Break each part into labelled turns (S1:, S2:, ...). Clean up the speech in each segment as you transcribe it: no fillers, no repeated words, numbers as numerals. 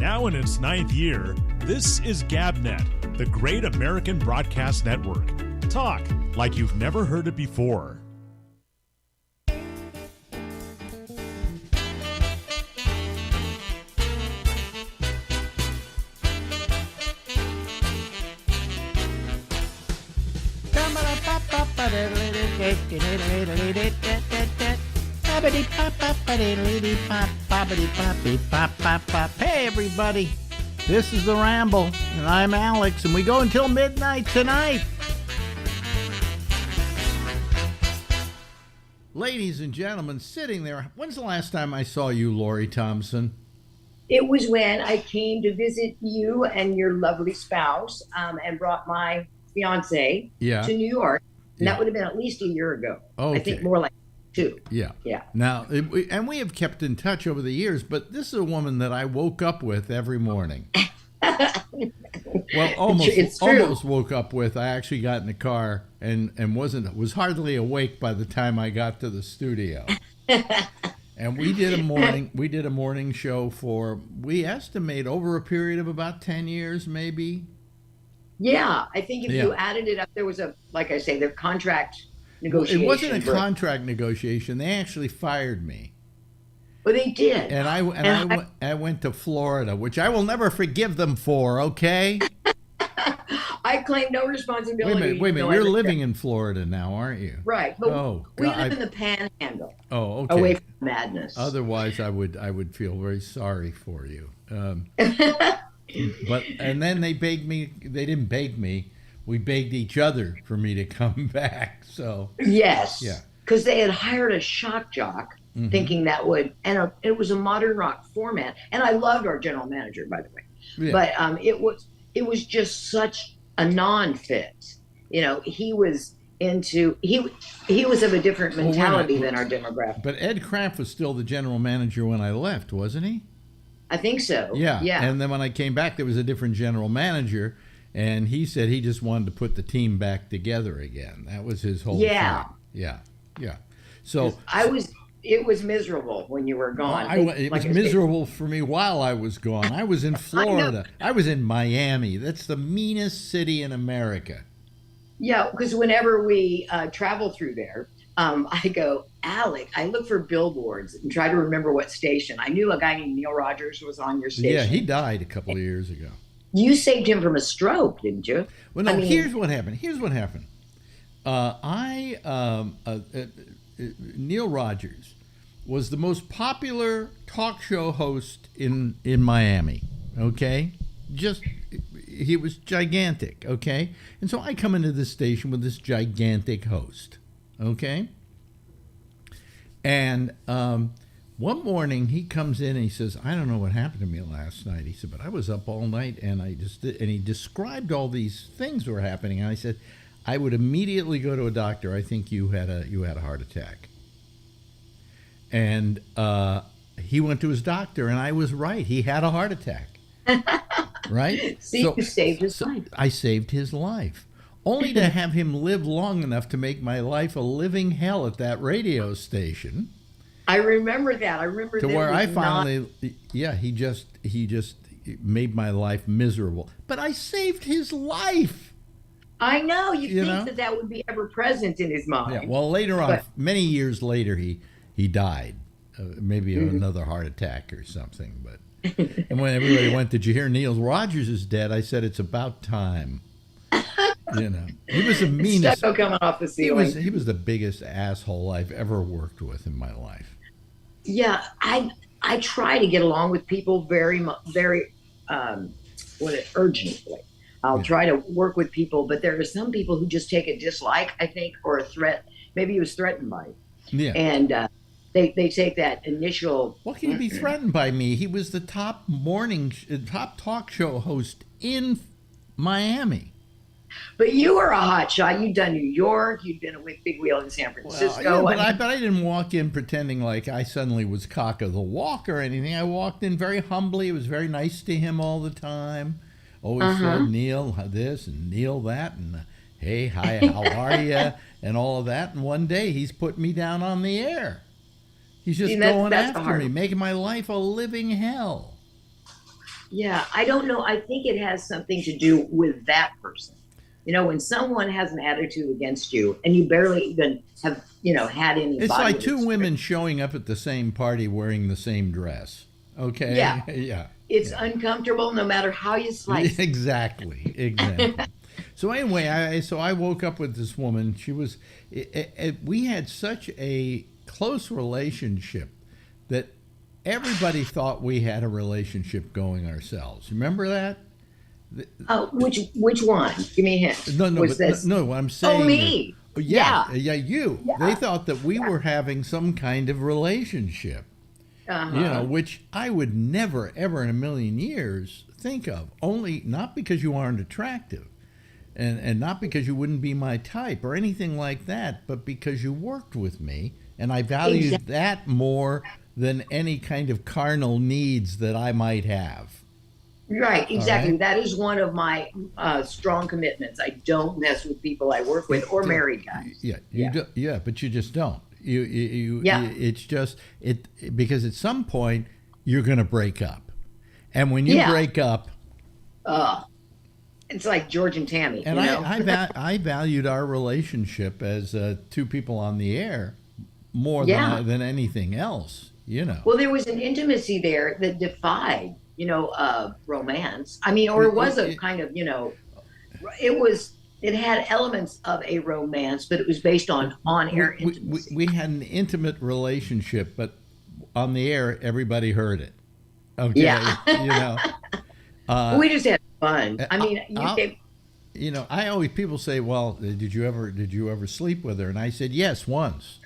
S1: Now in its 9th year, this is GabNet, the Great American Broadcast Network. Talk like you've never heard it before.
S2: Hey everybody, this is the Ramble, and I'm Alex, and we go until midnight tonight. Ladies and gentlemen, sitting there, when's the last time I saw you, Lori Thompson?
S3: It was when I came to visit you and your lovely spouse, and brought my fiance to New York. And that would have been at least a year ago. Okay. I think more like 2.
S2: Yeah. Now, and we have kept in touch over the years, but this is a woman that I woke up with every morning. Well, almost woke up with. I actually got in the car and was hardly awake by the time I got to the studio. And we did a morning show for, we estimate, over a period of about 10 years, maybe.
S3: Yeah, I think if you added it up, there was the contract negotiation.
S2: It wasn't a contract negotiation. They actually fired me.
S3: Well, they did.
S2: And I went to Florida, which I will never forgive them for, okay?
S3: I claim no responsibility.
S2: Wait a minute. You're living in Florida now, aren't you?
S3: Right. But we live in the Panhandle.
S2: Oh, okay.
S3: Away from madness.
S2: Otherwise, I would feel very sorry for you. And then they begged me. They didn't beg me. We begged each other for me to come back. So
S3: yes, because they had hired a shock jock, thinking that would, and it was a modern rock format. And I loved our general manager, by the way. Yeah. But it was just such a non-fit. You know, he was of a different mentality than our demographic.
S2: But Ed Kraft was still the general manager when I left, wasn't he?
S3: I think so.
S2: Yeah. And then when I came back, there was a different general manager, and he said he just wanted to put the team back together again. That was his whole thing. Yeah. So
S3: it was miserable when you were gone.
S2: It was miserable for me while I was gone. I was in Florida. I was in Miami. That's the meanest city in America.
S3: Yeah, because whenever we travel through there, I go, Alec, I look for billboards and try to remember what station. I knew a guy named Neil Rogers was on your station.
S2: Yeah, he died a couple of years ago.
S3: You saved him from a stroke, didn't you?
S2: Well, no, here's what happened. Neil Rogers was the most popular talk show host in Miami, okay? He was gigantic, okay? And so I come into this station with this gigantic host, okay? And one morning he comes in and he says, I don't know what happened to me last night. He said, but I was up all night and he described all these things that were happening. And I said, I would immediately go to a doctor. I think you had a heart attack. And he went to his doctor, and I was right. He had a heart attack. Right?
S3: You saved his life.
S2: I saved his life. Only to have him live long enough to make my life a living hell at that radio station.
S3: I remember that. I remember
S2: to where I finally, he just made my life miserable. But I saved his life.
S3: I know. You think that would be ever present in his mind.
S2: Yeah. Well, later on, many years later, he died, maybe of another heart attack or something. But and when everybody went, did you hear Neil Rogers is dead? I said, it's about time. He was the meanest.
S3: Stucco coming off the ceiling.
S2: He was the biggest asshole I've ever worked with in my life.
S3: Yeah, I try to get along with people very urgently. I'll try to work with people, but there are some people who just take a dislike, I think, or a threat. Maybe he was threatened by it. Yeah. And they take that initial.
S2: Well, he'd be threatened by me. He was the top talk show host in Miami.
S3: But you were a hot shot. You'd done New York. You'd been a big wheel in San Francisco.
S2: Well, but I didn't walk in pretending like I suddenly was cock of the walk or anything. I walked in very humbly. It was very nice to him all the time. Always said Neil this and Neil that and hey, hi, how are you? And all of that. And one day he's put me down on the air. He's just going after me, making my life a living hell.
S3: Yeah, I don't know. I think it has something to do with that person. You know, when someone has an attitude against you and you barely even have, had any
S2: It's
S3: body
S2: like two
S3: experience.
S2: women showing up at the same party wearing the same dress. Okay?
S3: Yeah.
S2: Yeah.
S3: It's
S2: Yeah.
S3: uncomfortable no matter how you slice it.
S2: Exactly. Exactly. So anyway, I woke up with this woman. She was, we had such a close relationship that everybody thought we had a relationship going ourselves. Remember that?
S3: Oh, which one? Give me a hint.
S2: No, no,
S3: Was
S2: but
S3: this?
S2: no. What I'm
S3: Oh,
S2: saying is,
S3: me.
S2: yeah,
S3: Yeah.
S2: yeah, you. They
S3: Yeah.
S2: thought that we were having some kind of relationship.
S3: Uh-huh.
S2: Which I would never, ever in a million years think of. Only not because you aren't attractive, and not because you wouldn't be my type or anything like that, but because you worked with me, and I valued
S3: Exactly.
S2: that more than any kind of carnal needs that I might have.
S3: Right,
S2: All right.
S3: exactly. That is one of my strong commitments. I don't mess with people I work with or married guys.
S2: Yeah, you
S3: Yeah.
S2: do, yeah, but you just don't.
S3: Yeah.
S2: It's just because at some point you're going to break up, and when you
S3: Yeah.
S2: break up,
S3: Uh, it's like George and Tammy,
S2: and I valued our relationship as two people on the air more
S3: Yeah.
S2: than anything else.
S3: Well, there was an intimacy there that defied, romance. I mean, or it was a kind of, it had elements of a romance, but it was based on on-air intimacy.
S2: We had an intimate relationship, but on the air, everybody heard it. Okay,
S3: Yeah. We just had fun. I mean,
S2: I always people say, "Well, did you ever sleep with her?" And I said, "Yes, once."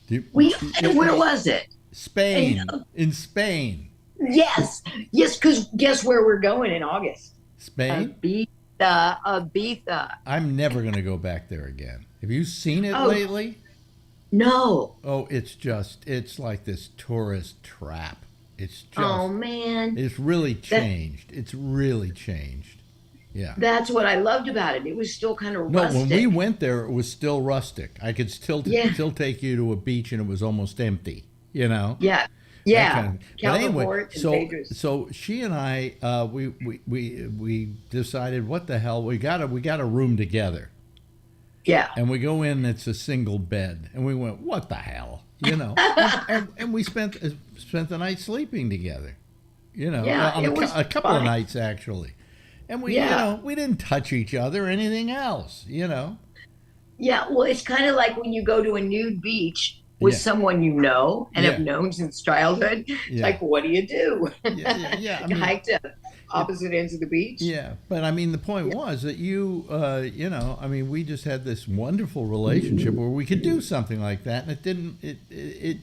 S3: where was it?
S2: Spain,
S3: And,
S2: in Spain.
S3: yes, yes, because guess where we're going in August?
S2: Spain?
S3: Ibiza.
S2: I'm never going to go back there again. Have you seen it
S3: Oh,
S2: lately?
S3: no.
S2: Oh, it's like this tourist trap.
S3: Oh, man.
S2: It's really changed. It's really changed. Yeah.
S3: That's what I loved about it. It was still kind of
S2: No,
S3: rustic.
S2: when we went there, it was still rustic. I could still
S3: Yeah.
S2: take you to a beach, and it was almost empty. You know.
S3: Yeah.
S2: That
S3: Yeah.
S2: kind of- But anyway,
S3: Calvert and
S2: so
S3: Pedro's.
S2: so she and I, we decided, what the hell, we got a room together,
S3: Yeah.
S2: and we go in. It's a single bed, and we went, what the hell, and we spent the night sleeping together,
S3: Yeah,
S2: on
S3: it was
S2: a couple of
S3: fun.
S2: nights actually, and we
S3: Yeah.
S2: we didn't touch each other or anything else.
S3: Yeah. Well, it's kind of like when you go to a nude beach with
S2: Yeah.
S3: someone you know and
S2: Yeah.
S3: have known since childhood.
S2: Yeah.
S3: Like, what do you do?
S2: Yeah. I
S3: You
S2: mean,
S3: hike to opposite ends of the beach?
S2: yeah, but I mean, the point was that I mean, we just had this wonderful relationship where we could do something like that, and it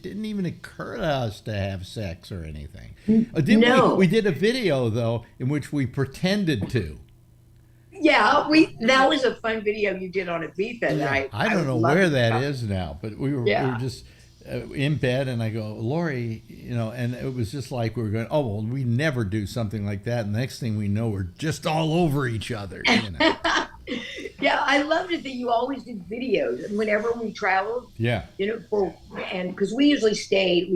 S2: didn't even occur to us to have sex or anything.
S3: No.
S2: We did a video though in which we pretended to.
S3: Yeah, that was a fun video you did on Ibiza that
S2: I don't know
S3: loved
S2: where that
S3: about.
S2: is now, but we were
S3: Yeah.
S2: just in bed, and I go, Lori, and it was just like we were going, oh well, we never do something like that, and the next thing we know, we're just all over each other.
S3: Yeah, I loved it that you always did videos, and whenever we traveled,
S2: Yeah.
S3: and because we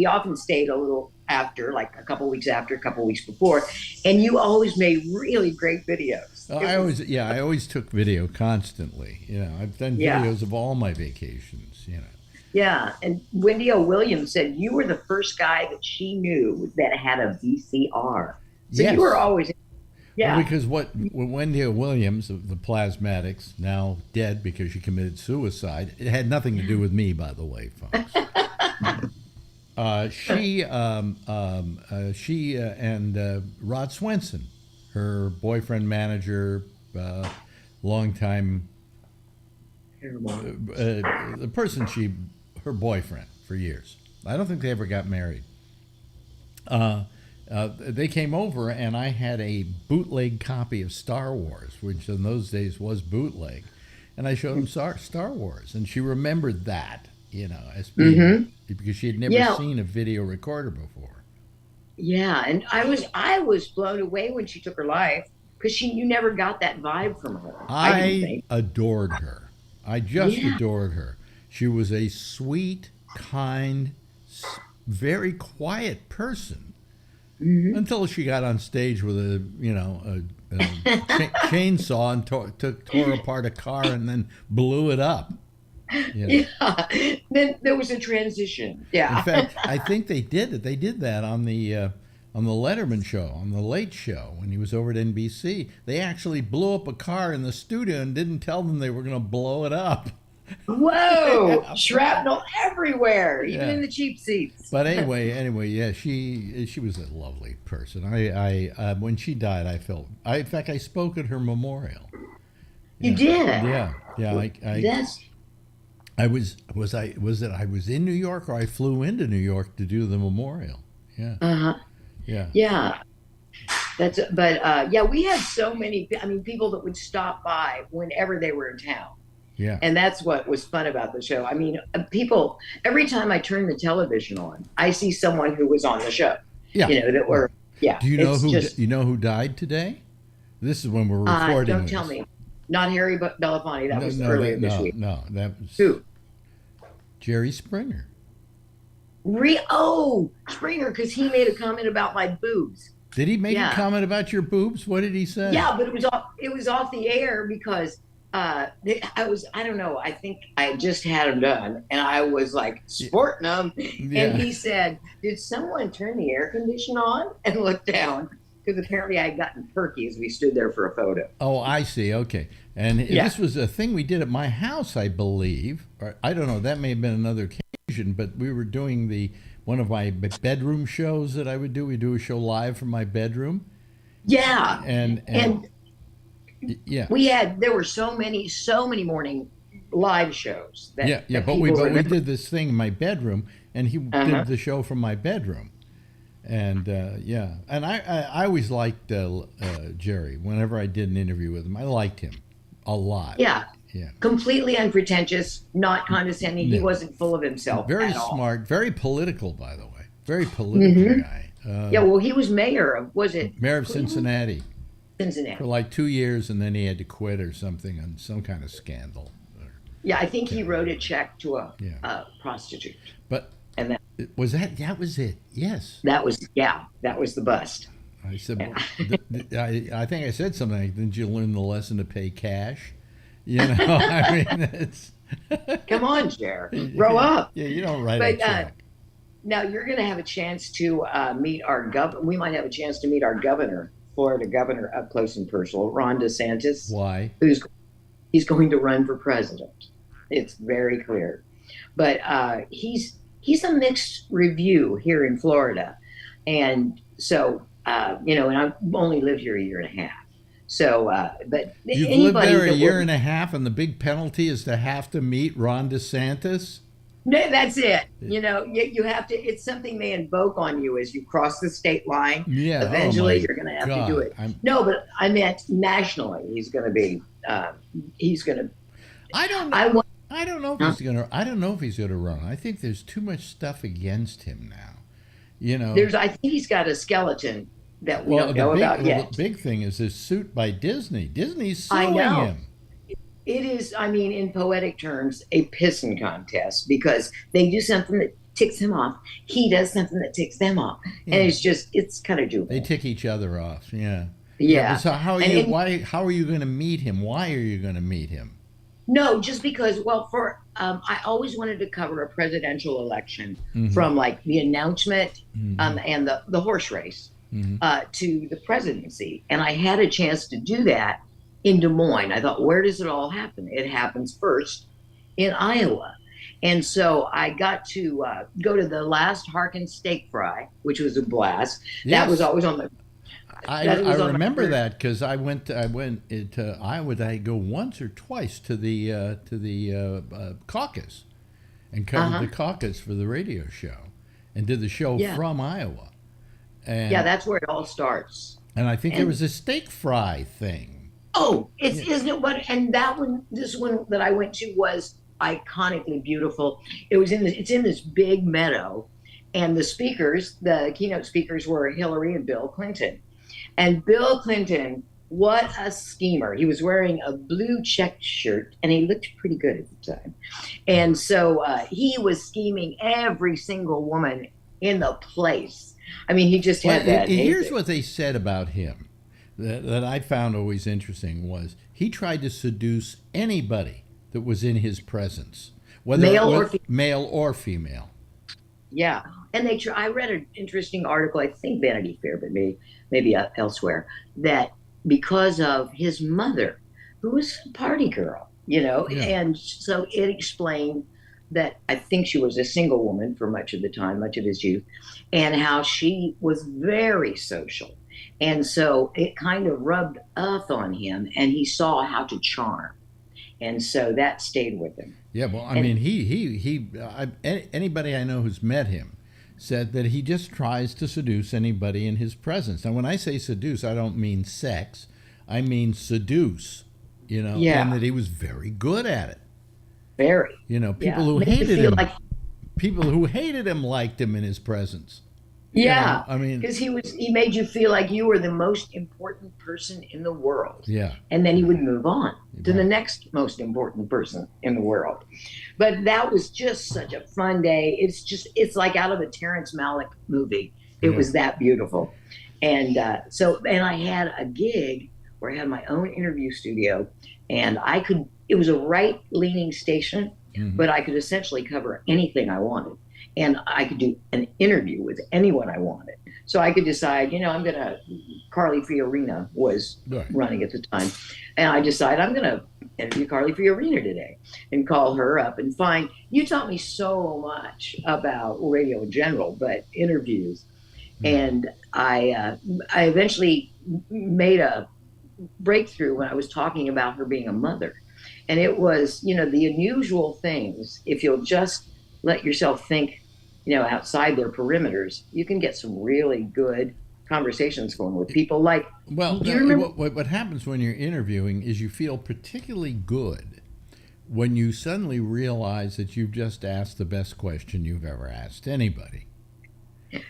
S3: often stayed a little after, like a couple weeks after, a couple weeks before, and you always made really great videos.
S2: I always took video constantly. I've done
S3: Yeah.
S2: videos of all my vacations.
S3: Yeah, and Wendy O. Williams said you were the first guy that she knew that had a VCR. So
S2: Yes.
S3: you were always, yeah.
S2: Well, because what Wendy Williams of the Plasmatics, now dead because she committed suicide, it had nothing to do with me, by the way, folks. She and Rod Swenson, her boyfriend, manager, longtime, the person her boyfriend for years. I don't think they ever got married. They came over, and I had a bootleg copy of Star Wars, which in those days was bootleg, and I showed them Star Wars, and she remembered that, as being, because she had never seen a video recorder before.
S3: Yeah, and I was blown away when she took her life because you never got that vibe from her. I didn't think.
S2: Adored her. I just adored her. She was a sweet, kind, very quiet person. Until she got on stage with a chainsaw and tore apart a car and then blew it up.
S3: Yeah. Then there was a transition. Yeah.
S2: In fact, I think they did it. They did that on the Letterman show, on the Late Show, when he was over at NBC. They actually blew up a car in the studio and didn't tell them they were going to blow it up.
S3: Whoa! Shrapnel everywhere, even in the cheap seats.
S2: But anyway, yeah, she was a lovely person. I when she died, in fact, I spoke at her memorial.
S3: You did?
S2: Yeah. I was in New York, or I flew into New York to do the memorial. Yeah.
S3: Yeah. We had so many, people that would stop by whenever they were in town.
S2: Yeah.
S3: And that's what was fun about the show. I mean, people, every time I turn the television on, I see someone who was on the show. Yeah. That were, yeah.
S2: Do you know who died today? This is when we're recording.
S3: Don't tell me. Not Harry Belafonte. That was earlier this week.
S2: No, that was
S3: who?
S2: Jerry Springer.
S3: Springer, because he made a comment about my boobs.
S2: Did he make a comment about your boobs? What did he say?
S3: Yeah, but it was off the air because I don't know, I think I just had them done and I was like sporting them. Yeah. And he said, did someone turn the air conditioner on? And looked down, because apparently I had gotten perky as we stood there for a photo.
S2: Oh, I see. Okay. And this was a thing we did at my house, I believe. Or, I don't know, that may have been another occasion, but we were doing one of my bedroom shows that I would do. We do a show live from my bedroom.
S3: Yeah.
S2: And yeah,
S3: there were so many morning live shows.
S2: But we did this thing in my bedroom, and he did the show from my bedroom, and and I always liked Jerry. Whenever I did an interview with him, I liked him a lot.
S3: Yeah. Completely unpretentious, not condescending. He wasn't full of himself.
S2: Very smart, very political, by the way. Very political guy.
S3: He was mayor of
S2: Cincinnati.
S3: Cincinnati.
S2: For like 2 years, and then he had to quit or something on some kind of scandal.
S3: Yeah, I think he wrote a check to a prostitute.
S2: But
S3: and that
S2: was it. Yes.
S3: That was the bust.
S2: I said, I think I said something like, didn't you learn the lesson to pay cash? I mean, it's...
S3: Come on, Jer. Grow up.
S2: Yeah, you don't write a check.
S3: Now, you're going to have a chance to meet our governor. We might have a chance to meet our governor, Florida governor, up close and personal, Ron DeSantis.
S2: Why?
S3: He's going to run for president. It's very clear. But he's a mixed review here in Florida. And so, and I've only lived here a year and a half. So, but
S2: you've lived there a year and a half, and the big penalty is to have to meet Ron DeSantis?
S3: No, that's it. You have to. It's something they invoke on you as you cross the state line.
S2: Yeah.
S3: Eventually, you're going to have to do it. No, but I meant nationally. He's going to be. He's going to.
S2: I don't know. I don't know if he's going to. I don't know if he's going to run. I think there's too much stuff against him now.
S3: I think he's got a skeleton that we don't know about yet.
S2: The big thing is this suit by Disney. Disney's suing him.
S3: It is, in poetic terms, a pissing contest, because they do something that ticks him off. He does something that ticks them off. Yeah. And it's kind of juvenile.
S2: They tick each other off, yeah.
S3: Yeah.
S2: So how are you going to meet him? Why are you going to meet him?
S3: No, just because, I always wanted to cover a presidential election from like the announcement and the horse race to the presidency. And I had a chance to do that in Des Moines. I thought, where does it all happen? It happens first in Iowa. And so I got to go to the last Harkin steak fry, which was a blast. Yes. That was always on the...
S2: I remember that, because I went to Iowa. I go once or twice to the caucus and covered the caucus for the radio show and did the show from Iowa. And,
S3: that's where it all starts.
S2: And I think there was a steak fry thing.
S3: Oh, isn't it? And this one that I went to was iconically beautiful. It's in this big meadow, and the keynote speakers were Hillary and Bill Clinton. And Bill Clinton, what a schemer. He was wearing a blue checked shirt, and he looked pretty good at the time. And so he was scheming every single woman in the place. I mean, he just had that.
S2: Here's what they said about him that I found always interesting was he tried to seduce anybody that was in his presence, whether male or female.
S3: Yeah, and I read an interesting article, I think Vanity Fair, but maybe elsewhere, that because of his mother, who was a party girl, and so it explained that I think she was a single woman for much of the time, much of his youth, and how she was very social. And so it kind of rubbed off on him, and he saw how to charm. And so that stayed with him.
S2: Yeah, well, I mean, anybody I know who's met him said that he just tries to seduce anybody in his presence. Now, when I say seduce, I don't mean sex. I mean seduce, and that he was very good at it.
S3: Very.
S2: People who hated him, people who hated him liked him in his presence.
S3: Yeah,
S2: I mean,
S3: because he made you feel like you were the most important person in the world.
S2: Yeah,
S3: and then he would move on to the next most important person in the world. But that was just such a fun day. It's like out of a Terrence Malick movie. It was that beautiful, and I had a gig where I had my own interview studio, and it was a right-leaning station, but I could essentially cover anything I wanted. And I could do an interview with anyone I wanted. So I could decide, Carly Fiorina was running at the time. And I decided I'm going to interview Carly Fiorina today and call her up and you taught me so much about radio in general, but interviews. And I eventually made a breakthrough when I was talking about her being a mother. And it was, the unusual things, if you'll just let yourself think, outside their perimeters, you can get some really good conversations going with people like.
S2: Well,
S3: do you remember?
S2: What happens when you're interviewing is you feel particularly good when you suddenly realize that you've just asked the best question you've ever asked anybody.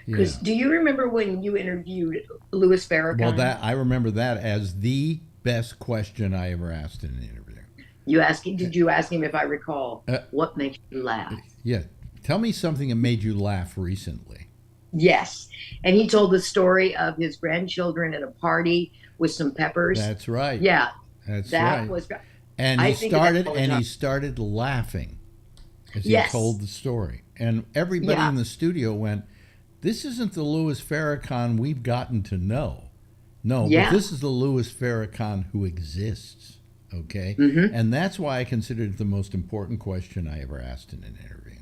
S3: Because do you remember when you interviewed Louis Farrakhan?
S2: Well, I remember that as the best question I ever asked in an interview.
S3: Did you ask him, if I recall, what makes you laugh?
S2: Yeah. Tell me something that made you laugh recently.
S3: Yes. And he told the story of his grandchildren at a party with some peppers.
S2: That's right.
S3: Yeah.
S2: That was and he started laughing as he told the story. And everybody in the studio went, this isn't the Louis Farrakhan we've gotten to know. No, but this is the Louis Farrakhan who exists. Okay? Mm-hmm. And that's why I considered it the most important question I ever asked in an interview.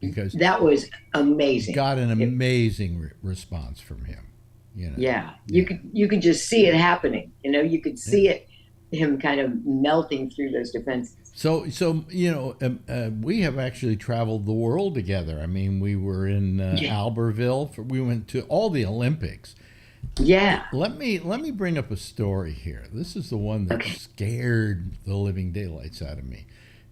S2: Because
S3: that was amazing.
S2: Got an amazing response from him.
S3: Yeah. You could just see it happening. You could see him kind of melting through those defenses.
S2: So we have actually traveled the world together. I mean, we were in Albertville. We went to all the Olympics.
S3: Yeah.
S2: Let me bring up a story here. This is the one that scared the living daylights out of me.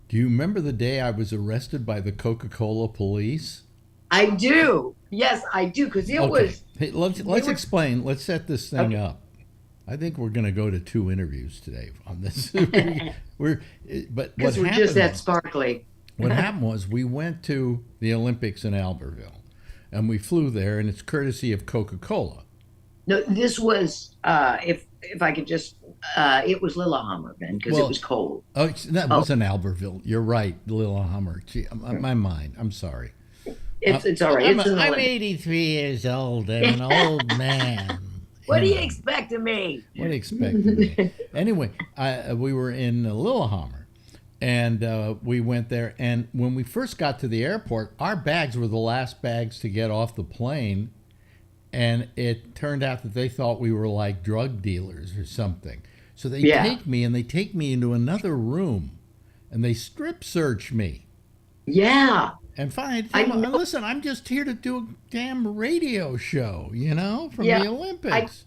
S2: Do you remember the day I was arrested by the Coca-Cola police?
S3: I do. Yes, I do, because it was.
S2: Hey, let's explain. Let's set this thing up. I think we're going to go to 2 interviews today on this. We're
S3: just that sparkly.
S2: What happened was we went to the Olympics in Albertville, and we flew there, and it's courtesy of Coca-Cola.
S3: No, this was if I could just. It was Lillehammer then, because it was cold.
S2: Oh, that wasn't Albertville. You're right, Lillehammer. Gee, my mind. I'm sorry.
S3: It's all right.
S2: I'm 83 years old. I'm an old man.
S3: What do you expect of me?
S2: What do you expect of me? Anyway, we were in Lillehammer, and we went there. And when we first got to the airport, our bags were the last bags to get off the plane. And it turned out that they thought we were like drug dealers or something. So they take me into another room, and they strip search me.
S3: Yeah.
S2: And finally, listen, I'm just here to do a damn radio show, from the Olympics.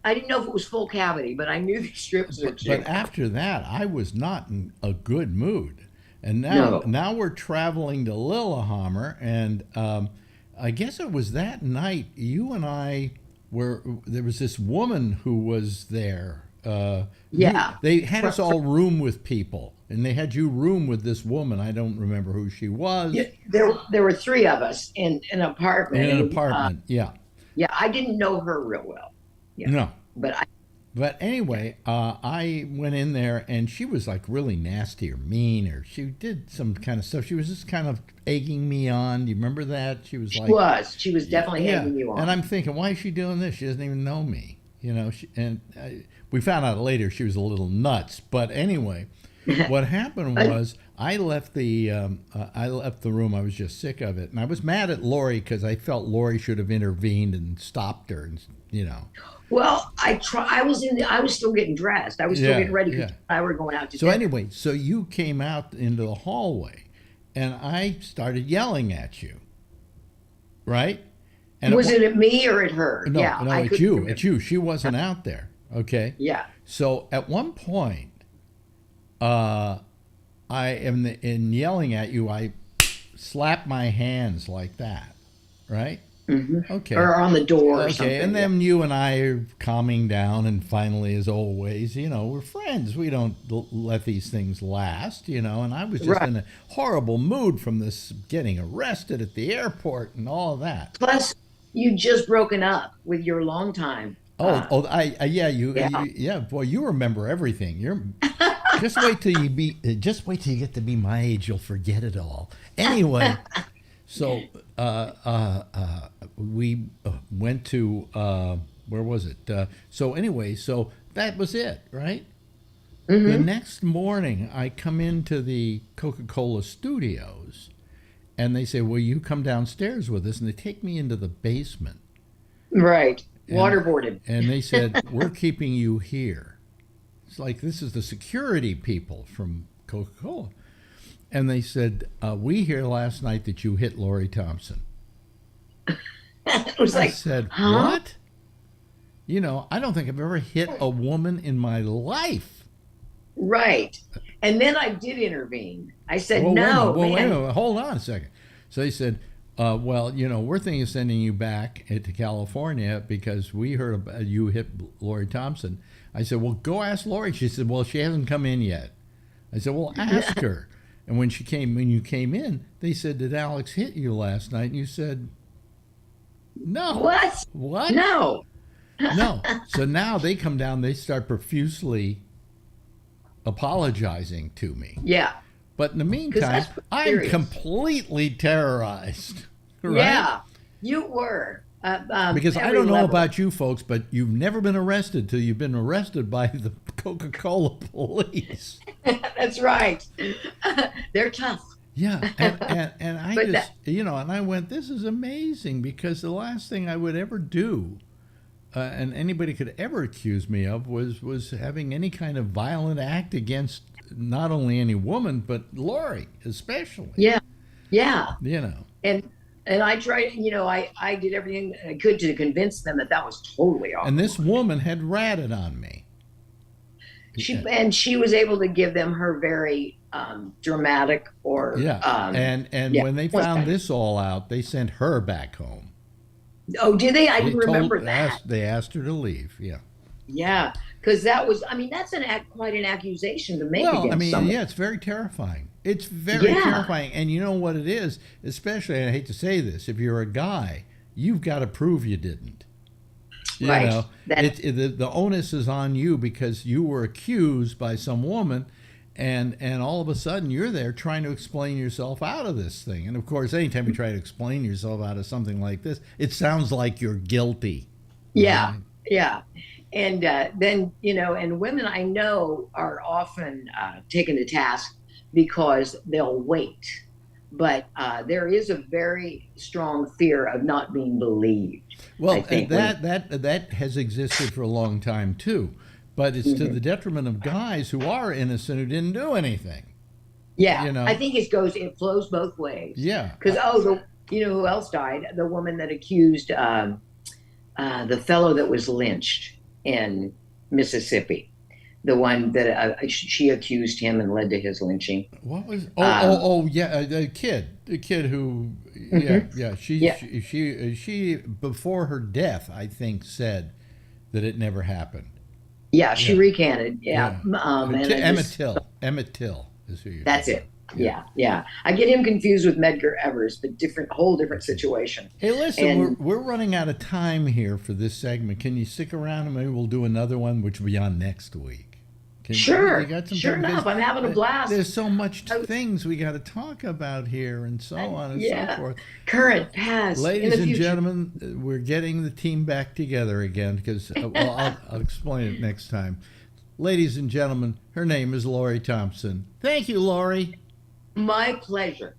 S3: I didn't know if it was full cavity, but I knew the strip search.
S2: But after that, I was not in a good mood. And now we're traveling to Lillehammer, and I guess it was that night you and I there was this woman who was there. They had us all room with people, and they had you room with this woman. I don't remember who she was.
S3: Yeah, there were 3 of us in an apartment.
S2: In an apartment, yeah.
S3: Yeah, I didn't know her real well. Yeah.
S2: No.
S3: But
S2: anyway, I went in there, and she was like really nasty or mean, or she did some kind of stuff. She was just kind of egging me on. Do you remember that? She was
S3: she was definitely egging you on.
S2: And I'm thinking, why is she doing this? She doesn't even know me, you know. We found out later she was a little nuts. But anyway, what happened was I left the room. I was just sick of it, and I was mad at Lori because I felt Lori should have intervened and stopped her, and you know.
S3: Well, I was still getting dressed. I was still getting ready because I were going out to dinner.
S2: Anyway, so you came out into the hallway, and I started yelling at you, right? And
S3: was it at me or at her?
S2: No,
S3: yeah,
S2: no, it's you. It's you. She wasn't out there. Okay.
S3: Yeah.
S2: So at one point, I am in yelling at you. I slap my hands like that, right?
S3: Mm-hmm.
S2: Okay.
S3: Or on the door or something.
S2: Okay, and then you and I are calming down, and finally, as always, you know, we're friends. We don't let these things last, you know, and I was just in a horrible mood from this getting arrested at the airport and all of that.
S3: Plus, you'd just broken up with your longtime.
S2: Boy, you remember everything. You're just wait till you get to be my age, you'll forget it all. Anyway, so we went to where was it? So anyway, so that was it, right? Mm-hmm. The next morning, I come into the Coca-Cola studios, and they say, "Well, you come downstairs with us," and they take me into the basement.
S3: Right. Waterboarded.
S2: And they said, "We're keeping you here." It's like, this is the security people from Coca-Cola. And they said, "We hear last night that you hit Lori Thompson."
S3: It was
S2: I said, "What?" You know, I don't think I've ever hit a woman in my life.
S3: Right. And then I did intervene. I said,
S2: Wait a minute, hold on a second. So they said, well, you know, we're thinking of sending you back to California because we heard about you hit Lori Thompson. I said, well, go ask Lori. She said, well, she hasn't come in yet. I said, well, ask her. And when you came in, they said, did Alex hit you last night? And you said, no. What?
S3: No.
S2: No. So now they come down, they start profusely apologizing to me.
S3: Yeah.
S2: But in the meantime, I'm completely terrorized. Right?
S3: Yeah, you were.
S2: Because I don't know about you folks, but you've never been arrested till you've been arrested by the Coca-Cola police.
S3: That's right. They're tough.
S2: Yeah, and I just, you know, and I went, this is amazing, because the last thing I would ever do, and anybody could ever accuse me of, was having any kind of violent act against not only any woman, but Lori especially.
S3: Yeah, yeah.
S2: You know.
S3: And I tried, you know, I did everything I could to convince them that was totally off.
S2: And this woman had ratted on me.
S3: She was able to give them her very dramatic or
S2: when they found this all out, they sent her back home.
S3: Oh, did they? I didn't remember that.
S2: They asked her to leave. Yeah.
S3: Yeah, because that was, I mean, that's quite an accusation to make against someone.
S2: Yeah, it's very terrifying. It's very terrifying. And you know what it is? Especially, and I hate to say this, if you're a guy, you've got to prove you didn't. You know, the onus is on you because you were accused by some woman, and all of a sudden you're there trying to explain yourself out of this thing. And of course, anytime you try to explain yourself out of something like this, it sounds like you're guilty.
S3: Yeah, right? Yeah. And then, you know, and women I know are often taken to task because they'll wait. But there is a very strong fear of not being believed.
S2: Well, that has existed for a long time, too. But it's to the detriment of guys who are innocent, who didn't do anything.
S3: Yeah,
S2: you know?
S3: I think it flows both ways.
S2: Yeah.
S3: Because, you know who else died? The woman that accused the fellow that was lynched in Mississippi, the one that she accused him and led to his lynching.
S2: What was? The kid who, she before her death, I think, said that it never happened.
S3: Yeah, she recanted. Yeah,
S2: Emmett Till is who you're.
S3: That's it. Yeah. I get him confused with Medgar Evers, but whole different situation.
S2: Hey, listen,
S3: And
S2: we're running out of time here for this segment. Can you stick around and maybe we'll do another one, which will be on next week?
S3: sure,
S2: You got some
S3: sure
S2: time?
S3: enough, I'm having a blast.
S2: There's so much things we got to talk about here, and so on and so forth.
S3: Current, past,
S2: Ladies
S3: in the
S2: and
S3: future.
S2: gentlemen, we're getting the team back together again because, I'll explain it next time. Ladies and gentlemen, her name is Lori Thompson. Thank you, Lori.
S3: My pleasure.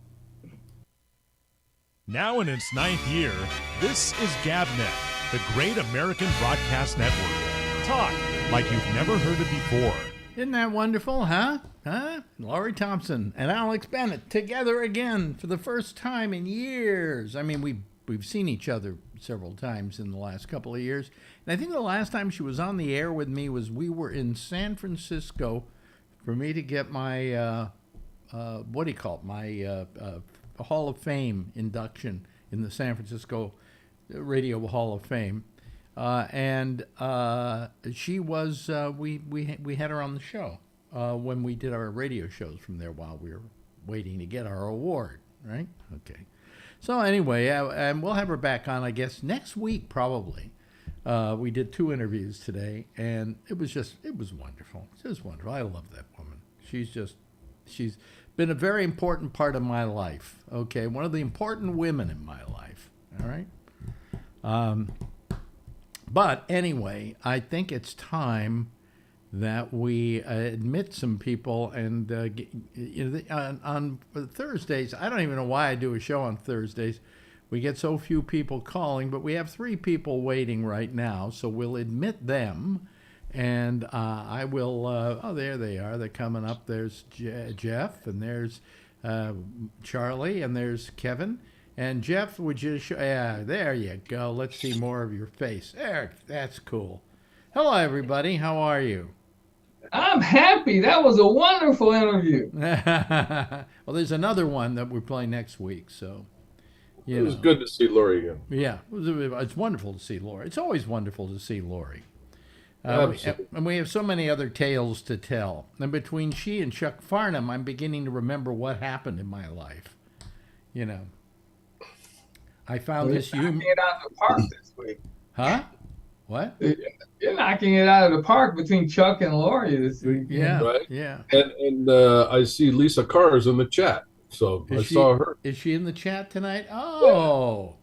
S1: Now in its 9th year, this is GabNet, the Great American Broadcast Network. Talk like you've never heard it before.
S2: Isn't that wonderful, huh? Lori Thompson and Alex Bennett together again for the first time in years. I mean, we've seen each other several times in the last couple of years. And I think the last time she was on the air with me was we were in San Francisco for me to get my, what do you call it, my Hall of Fame induction in the San Francisco Radio Hall of Fame. And she was, we had her on the show when we did our radio shows from there while we were waiting to get our award, right? Okay. So anyway, and we'll have her back on, I guess, next week probably. We did 2 interviews today, and it was wonderful. It was wonderful. I love that woman. She's been a very important part of my life, okay? One of the important women in my life, all right? But anyway, I think it's time that we admit some people. And on Thursdays, I don't even know why I do a show on Thursdays. We get so few people calling, but we have 3 people waiting right now. So we'll admit them. And I will, there they are. They're coming up. There's Jeff, and there's Charlie, and there's Kevin. And Jeff, would you show? Yeah, there you go. Let's see more of your face. There, that's cool. Hello, everybody. How are you?
S4: I'm happy. That was a wonderful interview.
S2: Well, there's another one that we're playing next week, so
S5: it was good to see Lori again.
S2: Yeah, it's wonderful to see Lori. It's always wonderful to see Lori. And we have so many other tales to tell. And between she and Chuck Farnham, I'm beginning to remember what happened in my life. You know. I found this
S4: knocking it out of the park this week.
S2: Huh? What?
S4: You're knocking it out of the park between Chuck and Lori this week.
S2: Yeah,
S5: right?
S2: Yeah.
S5: And I see Lisa Carr's in the chat, so saw her.
S2: Is she in the chat tonight? Oh,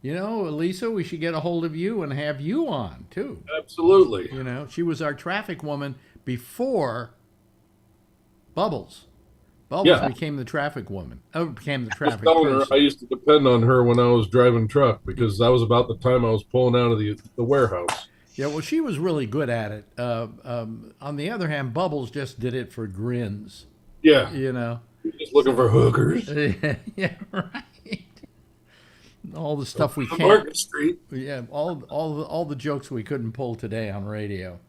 S2: you know, Lisa, we should get a hold of you and have you on too.
S5: Absolutely.
S2: You know, she was our traffic woman before Bubbles. Bubbles became the traffic woman. Became the traffic person.
S5: I used to depend on her when I was driving truck because that was about the time I was pulling out of the warehouse.
S2: Yeah, well, she was really good at it. On the other hand, Bubbles just did it for grins.
S5: Yeah.
S2: You know.
S5: Just looking for hookers.
S2: Yeah, right. All the stuff we can't.
S5: Market Street.
S2: Yeah, all the jokes we couldn't pull today on radio.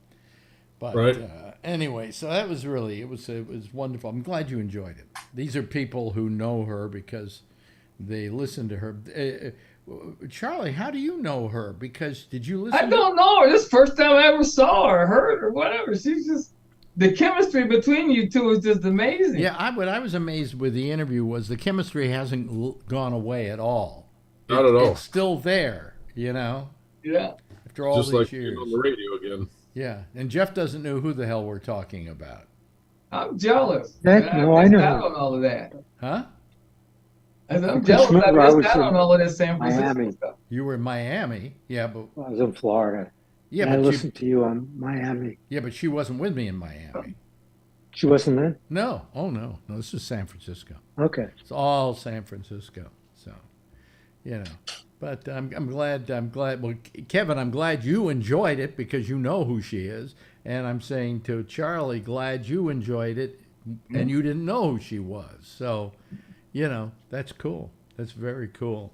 S2: But
S5: right.
S2: Anyway, so that was really it was wonderful. I'm glad you enjoyed it. These are people who know her because they listen to her. Charlie, how do you know her? Because did you listen?
S4: I don't know her. This is the first time I ever saw her, heard her, whatever. She's just the chemistry between you two is just amazing.
S2: Yeah, what I was amazed with the interview was the chemistry hasn't gone away at all.
S5: Not at all.
S2: It's still there, you know.
S4: Yeah.
S2: After all
S5: just
S2: these
S5: like
S2: years.
S5: on the radio again.
S2: Yeah, and Jeff doesn't know who the hell we're talking about.
S4: I'm jealous.
S6: No, I know.
S4: I on all of that.
S2: Huh?
S4: I'm jealous. I missed out on all of this San Francisco
S6: Miami.
S4: stuff.
S2: You were in Miami, yeah, but
S6: I was in Florida.
S2: yeah,
S6: And I
S2: but
S6: listened to you on Miami.
S2: yeah, but she wasn't with me in Miami.
S6: She wasn't there?
S2: No, oh no, this is San Francisco.
S6: Okay.
S2: It's all San Francisco. So, you know, but I'm glad. Well, Kevin, I'm glad you enjoyed it because you know who she is, and I'm saying to Charlie, glad you enjoyed it, and you didn't know who she was. So, you know, that's cool. That's very cool.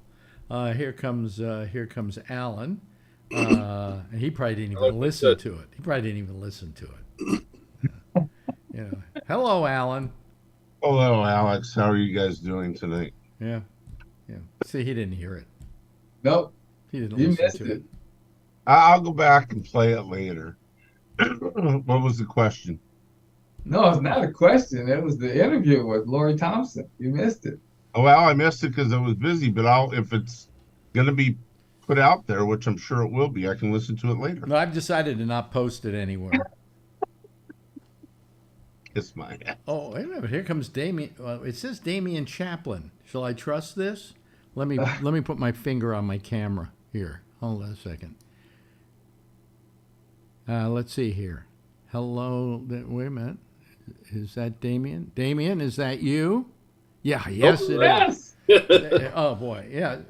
S2: Here comes Alan. He probably didn't even listen to it. He probably didn't even listen to it. You know. Hello, Alan.
S7: Hello, Alex. How are you guys doing tonight?
S2: Yeah. See, he didn't hear it.
S4: Nope.
S2: He didn't
S4: You
S2: listen
S4: missed
S2: to
S4: it.
S7: I'll go back and play it later. What was the question?
S4: No, it's not a question. It was the interview with Lori Thompson. You missed it.
S7: Oh, well, I missed it because I was busy, but if it's going to be put out there, which I'm sure it will be, I can listen to it later.
S2: No, I've decided to not post it anywhere.
S7: Kiss my ass.
S2: Oh, wait a minute. Here comes Damien. It says Damien Chaplin. Shall I trust this? Let me put my finger on my camera here. Hold on a second. Let's see here. Hello. Wait a minute. Is that Damien? Damien, is that you? Yeah. Yes, it is. Oh boy. Yeah.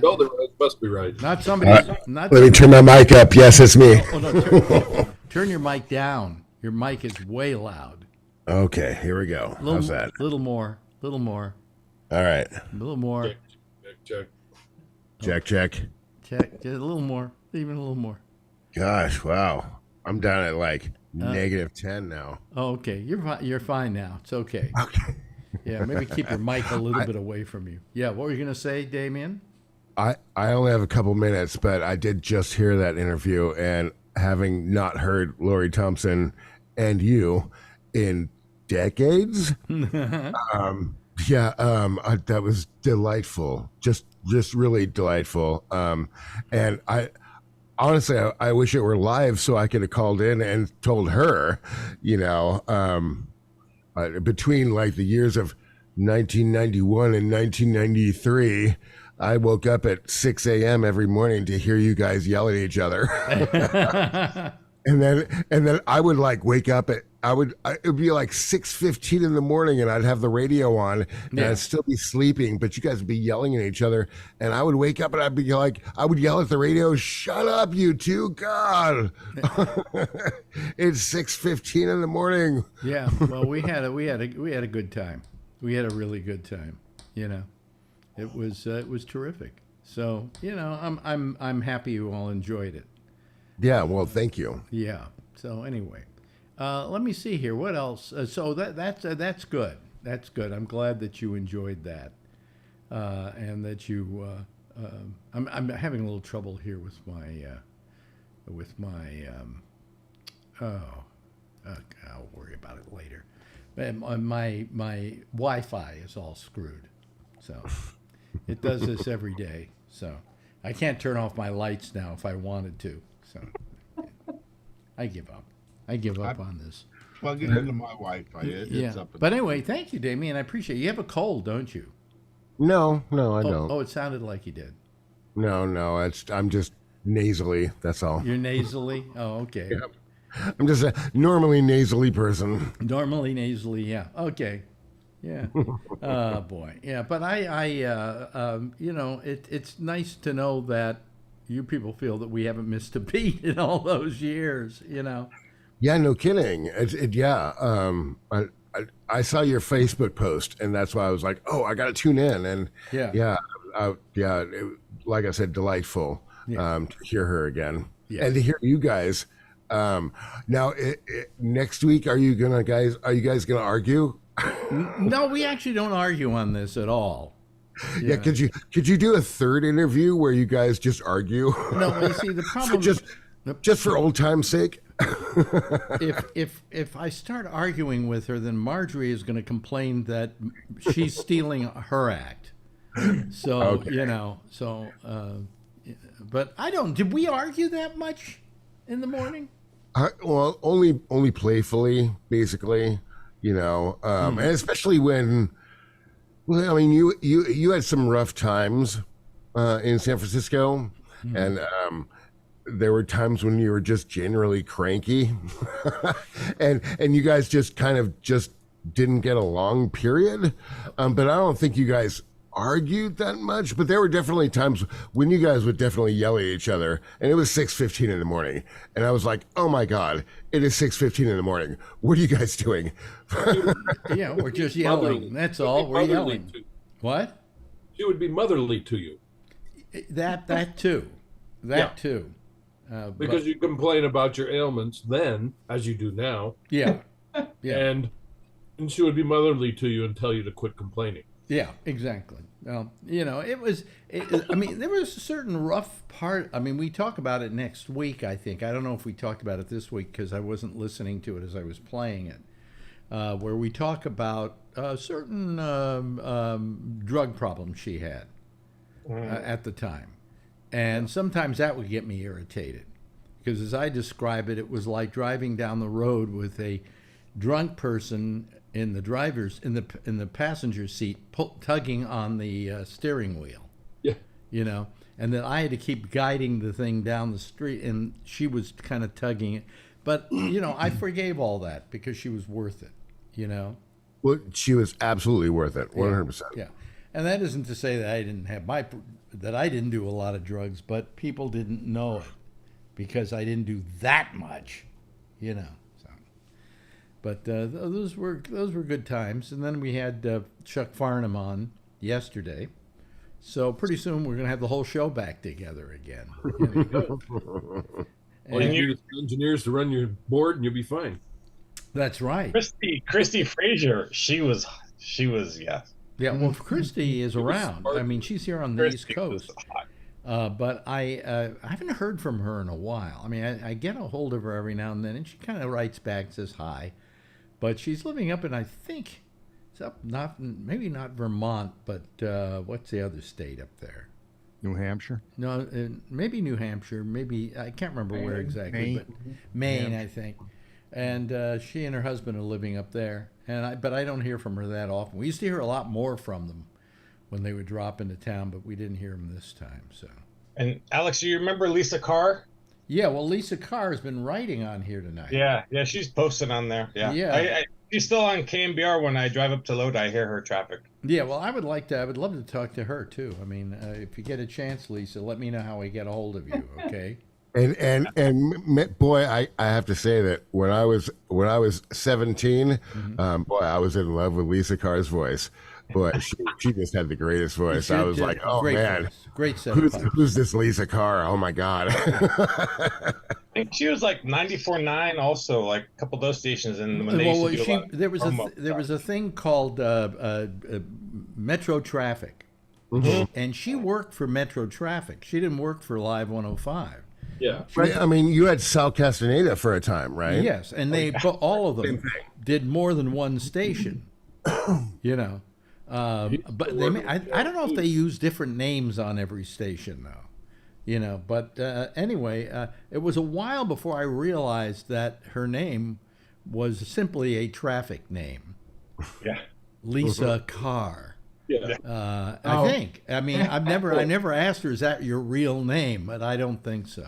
S5: No, it must be right.
S2: Not somebody. Not
S8: Let me turn my mic up. Yes, it's me.
S2: Oh, no, turn your mic down. Your mic is way loud.
S8: Okay, here we go. How's that?
S2: Little more. All
S8: right.
S2: A little more.
S5: Check.
S8: Check.
S2: Check. Just a little more. Even a little more.
S8: Gosh, wow. I'm down at like -10 now.
S2: Oh, okay. You're fine now. It's okay.
S8: Okay.
S2: Yeah, maybe keep your mic a little bit away from you. Yeah, what were you going to say, Damien?
S8: I only have a couple minutes, but I did just hear that interview, and having not heard Lori Thompson and you in decades, that was delightful. Just really delightful. And honestly, I wish it were live so I could have called in and told her, between like the years of 1991 and 1993, I woke up at 6 a.m. every morning to hear you guys yell at each other. and then I would like wake up at, it would be like 6:15 in the morning, and I'd have the radio on, and I'd still be sleeping, but you guys would be yelling at each other, and I would wake up and I'd be like, I would yell at the radio, "Shut up, you two! God, it's 6:15 in the morning."
S2: Yeah, well, we had a good time. We had a really good time. It was terrific. So I'm happy you all enjoyed it.
S8: Yeah, well, thank you.
S2: Yeah. So anyway. Let me see here. What else? So that's good. That's good. I'm glad that you enjoyed that, and that you. I'm having a little trouble here with my. I'll worry about it later. My Wi-Fi is all screwed, so it does this every day. So I can't turn off my lights now if I wanted to. So I give up. I give up on this.
S7: Plug it into my Wi-Fi. It's up.
S2: But anyway, thank you, Damien. I appreciate it. You have a cold, don't you?
S8: No, I don't.
S2: Oh, it sounded like you did.
S8: No, I'm just nasally. That's all.
S2: You're nasally? Oh, okay.
S8: Yep. I'm just a normally nasally person.
S2: Normally nasally, yeah. Okay. Yeah. Oh, boy. Yeah, but it's nice to know that you people feel that we haven't missed a beat in all those years,
S8: Yeah, no kidding. I saw your Facebook post, and that's why I was like, "Oh, I got to tune in." And like I said, delightful to hear her again and to hear you guys. Now, next week, are you guys gonna argue?
S2: No, we actually don't argue on this at all.
S8: Yeah, could you do a third interview where you guys just argue?
S2: No, you see the problem.
S8: just for old time's sake.
S2: If I start arguing with her, then Marjorie is going to complain that she's stealing her act. So okay. But I don't. Did we argue that much in the morning?
S8: Well, only playfully, basically. And especially when. Well, I mean, you had some rough times in San Francisco, and there were times when you were just generally cranky, and you guys just kind of just didn't get along. Period. But I don't think you guys argued that much. But there were definitely times when you guys would definitely yell at each other, and it was 6:15 in the morning, and I was like, "Oh my God, it is 6:15 in the morning. What are you guys doing?"
S2: Yeah, we're just yelling. That's all. We're yelling. What?
S5: She would be motherly to you.
S2: That too. Too.
S5: Because you complain about your ailments then, as you do now.
S2: Yeah.
S5: And she would be motherly to you and tell you to quit complaining.
S2: Yeah, exactly. Well, there was a certain rough part. I mean, we talk about it next week, I think. I don't know if we talked about it this week because I wasn't listening to it as I was playing it. where we talk about certain drug problems she had at the time. And sometimes that would get me irritated because, as I describe it, it was like driving down the road with a drunk person in the passenger seat tugging on the steering wheel.
S5: Yeah.
S2: You know, and then I had to keep guiding the thing down the street, and she was kind of tugging it. But, you know, I forgave all that because she was worth it, you know.
S8: Well, she was absolutely worth it, 100%.
S2: Yeah. And that isn't to say that I didn't do a lot of drugs, but people didn't know it because I didn't do that much, you know. So, but those were good times. And then we had Chuck Farnham on yesterday. So pretty soon we're going to have the whole show back together again.
S5: All you need is engineers to run your board, and you'll be fine.
S2: That's right.
S9: Christy Frazier, she was yeah.
S2: Yeah, well, Christy is around. I mean, she's here on the East Coast. But I haven't heard from her in a while. I mean, I get a hold of her every now and then, and she kind of writes back, says hi. But she's living up in, I think, it's up, maybe not Vermont, but what's the other state up there?
S10: New Hampshire?
S2: No, maybe New Hampshire. Maybe, I can't remember where exactly. But Maine, I think. And she and her husband are living up there. But I don't hear from her that often. We used to hear a lot more from them when they would drop into town, but we didn't hear them this time. So.
S9: And Alex, do you remember Lisa Carr?
S2: Yeah, well, Lisa Carr has been writing on here tonight.
S9: Yeah, she's posting on there. Yeah. She's still on KMBR. When I drive up to Lodi, I hear her traffic.
S2: Yeah, well, I would love to talk to her too. I mean, if you get a chance, Lisa, let me know how we get a hold of you, okay?
S8: And boy, I have to say that when I was 17, boy, I was in love with Lisa Carr's voice. Boy, she just had the greatest voice. I was like, oh man,
S2: voice. Great set.
S8: Who's this Lisa Carr? Oh my God.
S9: I think she was like 94.9 also, like a couple of those stations. And when
S2: there was a thing called Metro Traffic, and she worked for Metro Traffic. She didn't work for Live 105.
S5: Yeah.
S8: Right. I mean, you had Sal Castaneda for a time, right?
S2: Yes, and all of them did more than one station. You know, but I don't know if they use different names on every station though. You know, but anyway, it was a while before I realized that her name was simply a traffic name.
S9: Yeah.
S2: Lisa Carr.
S5: Yeah.
S2: I think. I mean, I never asked her, is that your real name? But I don't think so.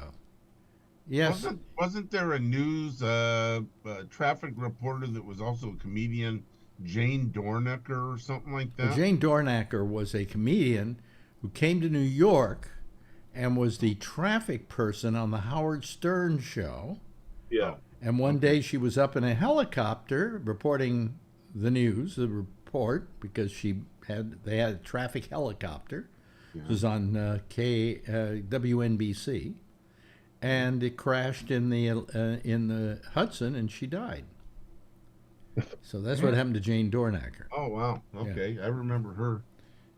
S2: Yes.
S7: Wasn't there a news traffic reporter that was also a comedian, Jane Dornacker or something like that?
S2: Well, Jane Dornacker was a comedian who came to New York and was the traffic person on the Howard Stern show.
S5: Yeah.
S2: And one day she was up in a helicopter reporting the news, the report, because they had a traffic helicopter. Yeah. It was on WNBC, and it crashed in the Hudson, and she died. So that's what happened to Jane Dornacker.
S7: Oh wow! Okay, yeah. I remember her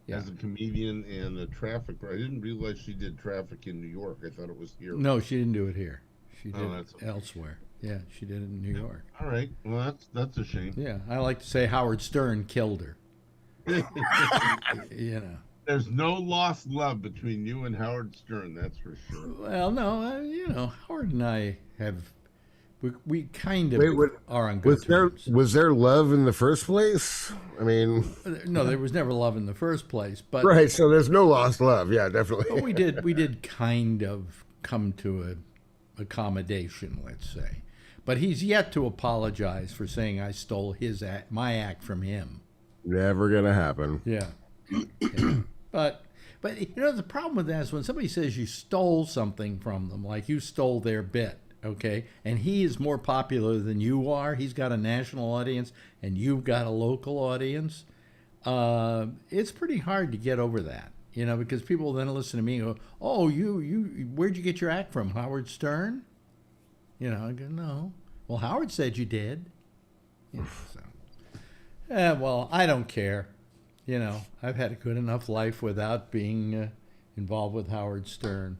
S2: yeah.
S7: as a comedian and a traffic. I didn't realize she did traffic in New York. I thought it was here.
S2: No, she didn't do it here. She did it elsewhere. Yeah, she did it in New York.
S7: All right. Well, that's a shame.
S2: Yeah, I like to say Howard Stern killed her. You know.
S7: There's no lost love between you and Howard Stern, that's for sure.
S2: Well, no, you know, Howard and I we kind of are on good terms.
S8: Was there love in the first place? I mean,
S2: no, there was never love in the first place, but
S8: right. So there's no lost love. Yeah, definitely.
S2: But we did kind of come to a accommodation, let's say. But he's yet to apologize for saying I stole my act from him.
S8: Never gonna happen.
S2: Yeah. But you know, the problem with that is when somebody says you stole something from them, like you stole their bit, okay, and he is more popular than you are, he's got a national audience and you've got a local audience, it's pretty hard to get over that, you know, because people then listen to me and go, oh, you where'd you get your act from, Howard Stern? You know, I go, no. Well, Howard said you did. You know, so. Well, I don't care. You know, I've had a good enough life without being involved with Howard Stern.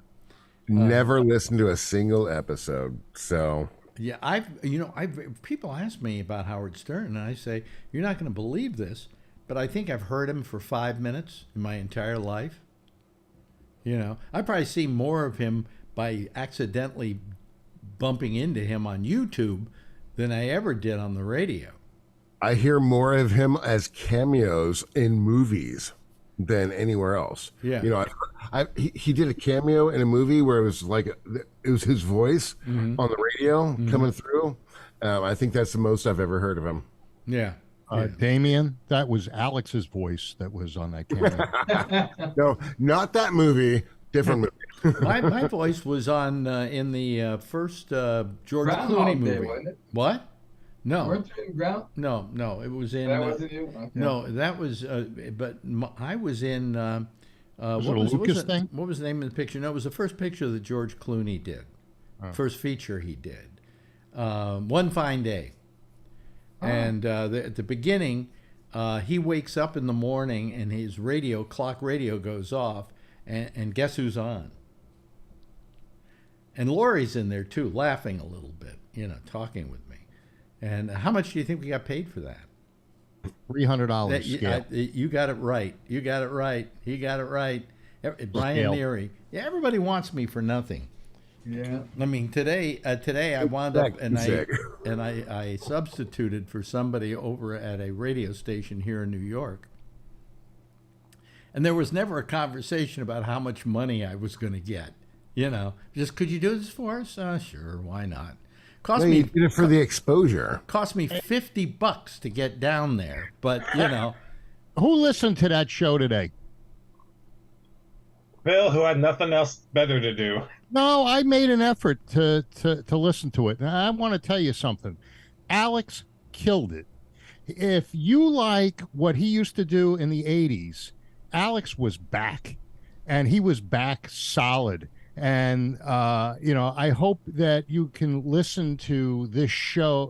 S8: Never listened to a single episode, so
S2: Yeah, I've people ask me about Howard Stern, and I say, you're not going to believe this, but I think I've heard him for 5 minutes in my entire life. You know, I probably see more of him by accidentally bumping into him on YouTube than I ever did on the radio.
S8: I hear more of him as cameos in movies than anywhere else.
S2: Yeah.
S8: You know, he did a cameo in a movie where it was his voice on the radio coming through. I think that's the most I've ever heard of him.
S2: Yeah.
S10: Damien, that was Alex's voice that was on that cameo.
S8: No, not that movie. Different movie.
S2: my voice was on in the first George Clooney movie.
S4: Wasn't it?
S2: What? No.
S4: Weren't you in Ground?
S2: No. It was in.
S4: That wasn't you? Okay.
S2: No, that was. I was in.
S10: Was it a Lucas thing?
S2: What was the name of the picture? No, it was the first picture that George Clooney did. Oh. First feature he did. One Fine Day. Oh. And at the beginning, he wakes up in the morning and his clock radio goes off, and guess who's on? And Laurie's in there too, laughing a little bit, talking with me. And how much do you think we got paid for that?
S10: $300.
S2: You got it right. You got it right. He got it right. Brian Neary. Yeah, everybody wants me for nothing.
S4: Yeah.
S2: I mean, today I wound up and I substituted for somebody over at a radio station here in New York. And there was never a conversation about how much money I was going to get. Just, could you do this for us? Sure, why not?
S8: You did it for the exposure.
S2: Cost me $50 to get down there, but
S10: Who listened to that show today?
S9: Bill, who had nothing else better to do.
S10: No, I made an effort to listen to it. And I want to tell you something. Alex killed it. If you like what he used to do in the 80s, Alex was back, and he was back solid. And, I hope that you can listen to his show,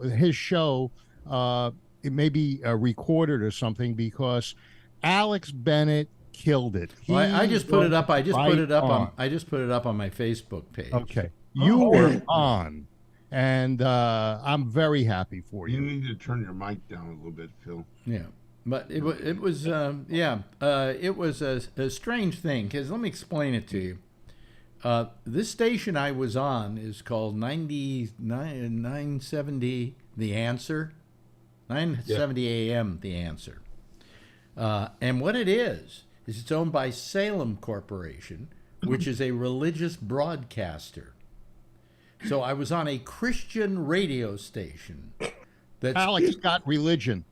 S10: it may be recorded or something, because Alex Bennett killed it.
S2: I just put it up. I just put it up on my Facebook page.
S10: Okay. You were on, and I'm very happy for you.
S7: You need to turn your mic down a little bit, Phil.
S2: Yeah. But it was a strange thing, because let me explain it to you. This station I was on is called 970 The Answer, 970 AM The Answer. And what it is it's owned by Salem Corporation, which is a religious broadcaster. So I was on a Christian radio station. That's
S10: Alex got religion.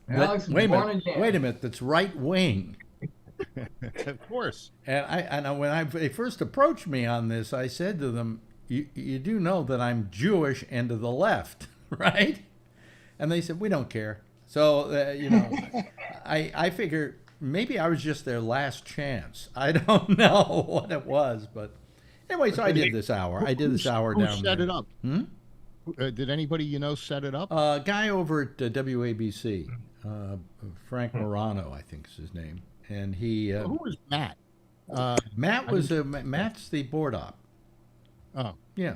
S4: Alex was born again.
S2: Wait a minute, that's right wing.
S10: Of course.
S2: And when they first approached me on this, I said to them, you do know that I'm Jewish and to the left, right? And they said, we don't care. So, I figure maybe I was just their last chance. I don't know what it was, but anyway, so I did this hour. Who
S10: set it up? Did anybody set it up?
S2: A guy over at WABC, Frank Morano, I think is his name. And he.
S10: Who was Matt?
S2: Matt's the board op.
S10: Oh.
S2: Yeah.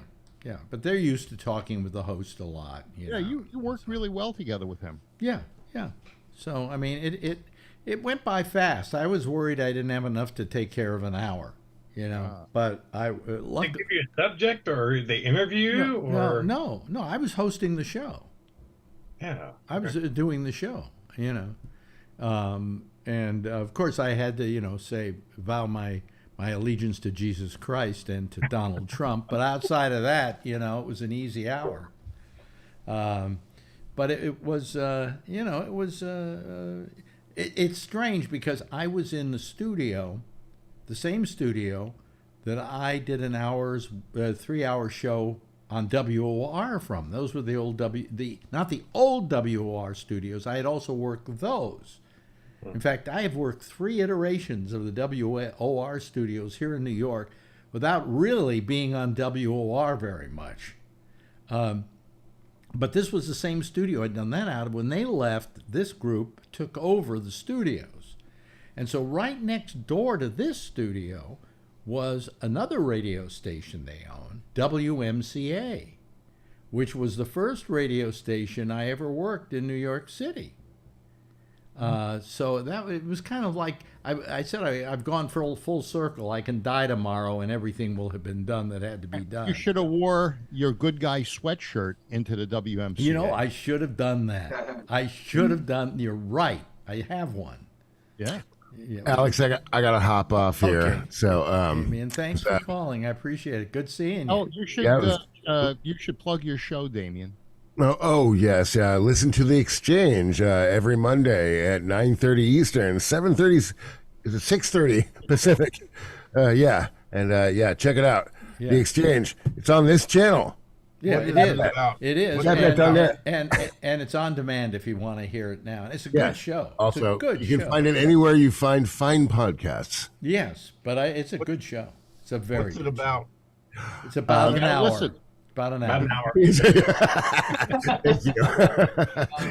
S2: But they're used to talking with the host a lot.
S10: You worked really well together with him.
S2: Yeah. So I mean, it went by fast. I was worried I didn't have enough to take care of an hour. But I loved
S9: They give you a subject, or they interview you, or
S2: no. I was hosting the show.
S9: Yeah.
S2: I was doing the show. And of course, I had to, vow my allegiance to Jesus Christ and to Donald Trump. But outside of that, it was an easy hour. But it's strange because I was in the studio, the same studio that I did an 3-hour show on WOR from. Those were the old not the old WOR studios. I had also worked those. In fact, I have worked 3 iterations of the WOR studios here in New York without really being on WOR very much. But this was the same studio I'd done that out of. When they left, this group took over the studios. And so right next door to this studio was another radio station they own, WMCA, which was the first radio station I ever worked in New York City. So that it was kind of like I said, I've gone full circle. I can die tomorrow, and everything will have been done that had to be done.
S10: You should have wore your good guy sweatshirt into the WMCA.
S2: You know, I should have done that. I should have done. You're right. I have one.
S10: Yeah.
S8: Alex, I got to hop off here.
S2: Okay.
S8: So,
S2: Damien, thanks for calling. I appreciate it. Good seeing you.
S10: Oh, you should you should plug your show, Damien.
S8: Oh yes, listen to The Exchange every Monday at 9:30 Eastern, 7:30, is it 6:30 Pacific? Yeah, and check it out.
S2: Yeah.
S8: The Exchange. It's on this channel.
S2: Yeah, it is. It is. And it's on demand if you want to hear it now. And it's a good show.
S8: Also,
S2: good
S8: you can find it anywhere you find fine podcasts.
S2: Yes, but it's a good show. It's a very.
S7: What's it about?
S2: It's about an hour.
S10: Listen.
S2: About an hour.
S8: Thank you.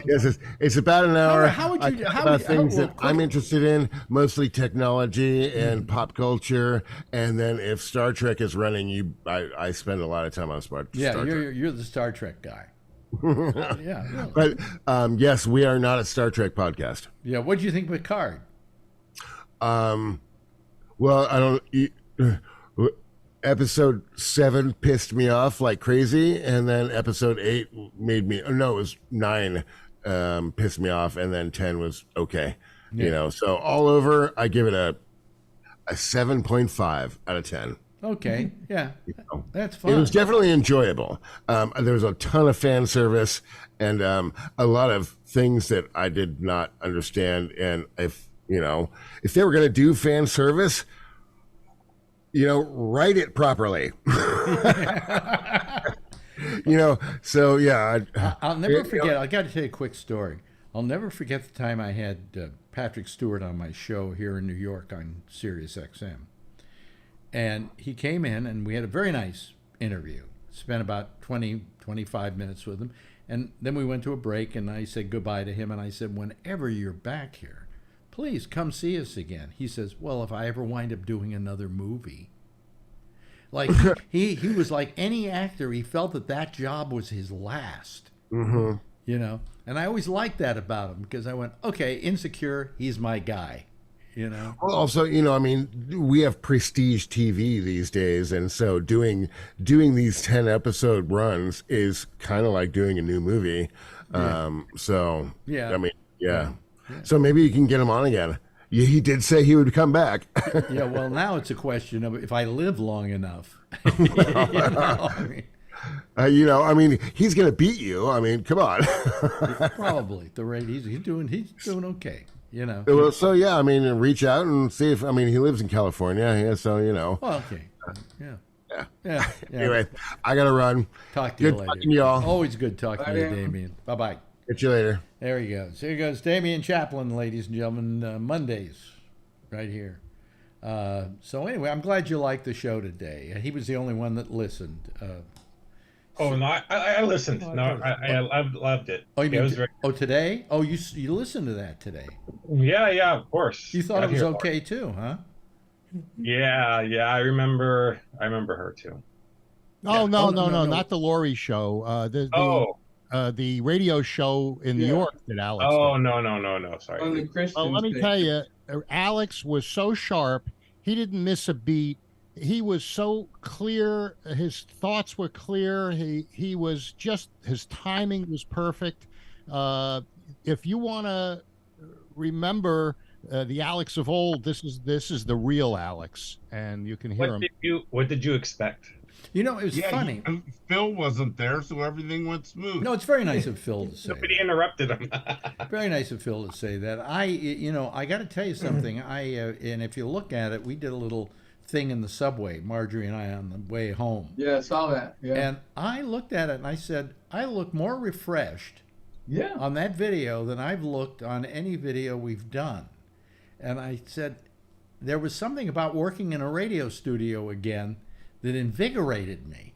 S8: Yes, it's about an hour.
S2: How would you
S8: talk about things that I'm interested in, mostly technology and pop culture. And then if Star Trek is running, I spend a lot of time on Star Trek.
S2: You're the Star Trek guy. Yeah. Really.
S8: But yes, we are not a Star Trek podcast.
S2: Yeah. What do you think of Picard?
S8: Well, I don't. Episode 7 pissed me off like crazy, and then episode 8 made me. No, it was 9 pissed me off, and then 10 was okay. Yeah. You know, so all over, I give it a 7.5 out of 10.
S2: Okay, yeah, that's fine.
S8: It was definitely enjoyable. There was a ton of fan service and a lot of things that I did not understand. And if they were going to do fan service, write it properly. So yeah.
S2: I'll never forget. I got to tell you a quick story. I'll never forget the time I had Patrick Stewart on my show here in New York on Sirius XM. And he came in and we had a very nice interview. Spent about 25 minutes with him. And then we went to a break and I said goodbye to him. And I said, whenever you're back here, please come see us again. He says, well, if I ever wind up doing another movie. Like he was like any actor. He felt that job was his last, And I always liked that about him because I went, okay, Insecure, he's my guy, Well,
S8: also, we have prestige TV these days. And so doing these 10 episode runs is kind of like doing a new movie. Yeah. So maybe you can get him on again. He did say he would come back.
S2: Yeah, well, now it's a question of if I live long enough.
S8: He's going to beat you. Come on.
S2: Probably the rate he's doing okay.
S8: Well, so yeah, reach out and see if he lives in California. Yeah, so
S2: Well, okay. Yeah.
S8: Anyway, I gotta run.
S2: Talk to you later.
S8: Talking to y'all.
S2: Always good talking to you, Damien. Bye.
S8: Catch you later.
S2: There he goes. Here goes Damien Chaplin, ladies and gentlemen. Mondays, right here. So anyway, I'm glad you liked the show today. He was the only one that listened.
S9: I listened. No, I loved it.
S2: Oh,
S9: it was
S2: today? Oh, you listened to that today?
S9: Yeah, of course.
S2: You thought it was okay too, huh?
S9: Yeah. I remember her too.
S10: Oh, no, not the Lori show. The radio show in New York that Alex did.
S9: No. Sorry.
S4: On the Christian
S10: let me tell you, Alex was so sharp. He didn't miss a beat. He was so clear. His thoughts were clear. He was just, his timing was perfect. If you want to remember the Alex of old, this is the real Alex, and you can hear him.
S9: What did you expect?
S2: It was funny.
S7: Phil wasn't there, so everything went smooth.
S2: No, it's very nice of Phil to say.
S9: Nobody interrupted him.
S2: Very nice of Phil to say that. I got to tell you something. And if you look at it, we did a little thing in the subway, Marjorie and I, on the way home.
S4: Yeah, I saw that. Yeah.
S2: And I looked at it and I said, I look more refreshed on that video than I've looked on any video we've done. And I said, there was something about working in a radio studio again that invigorated me,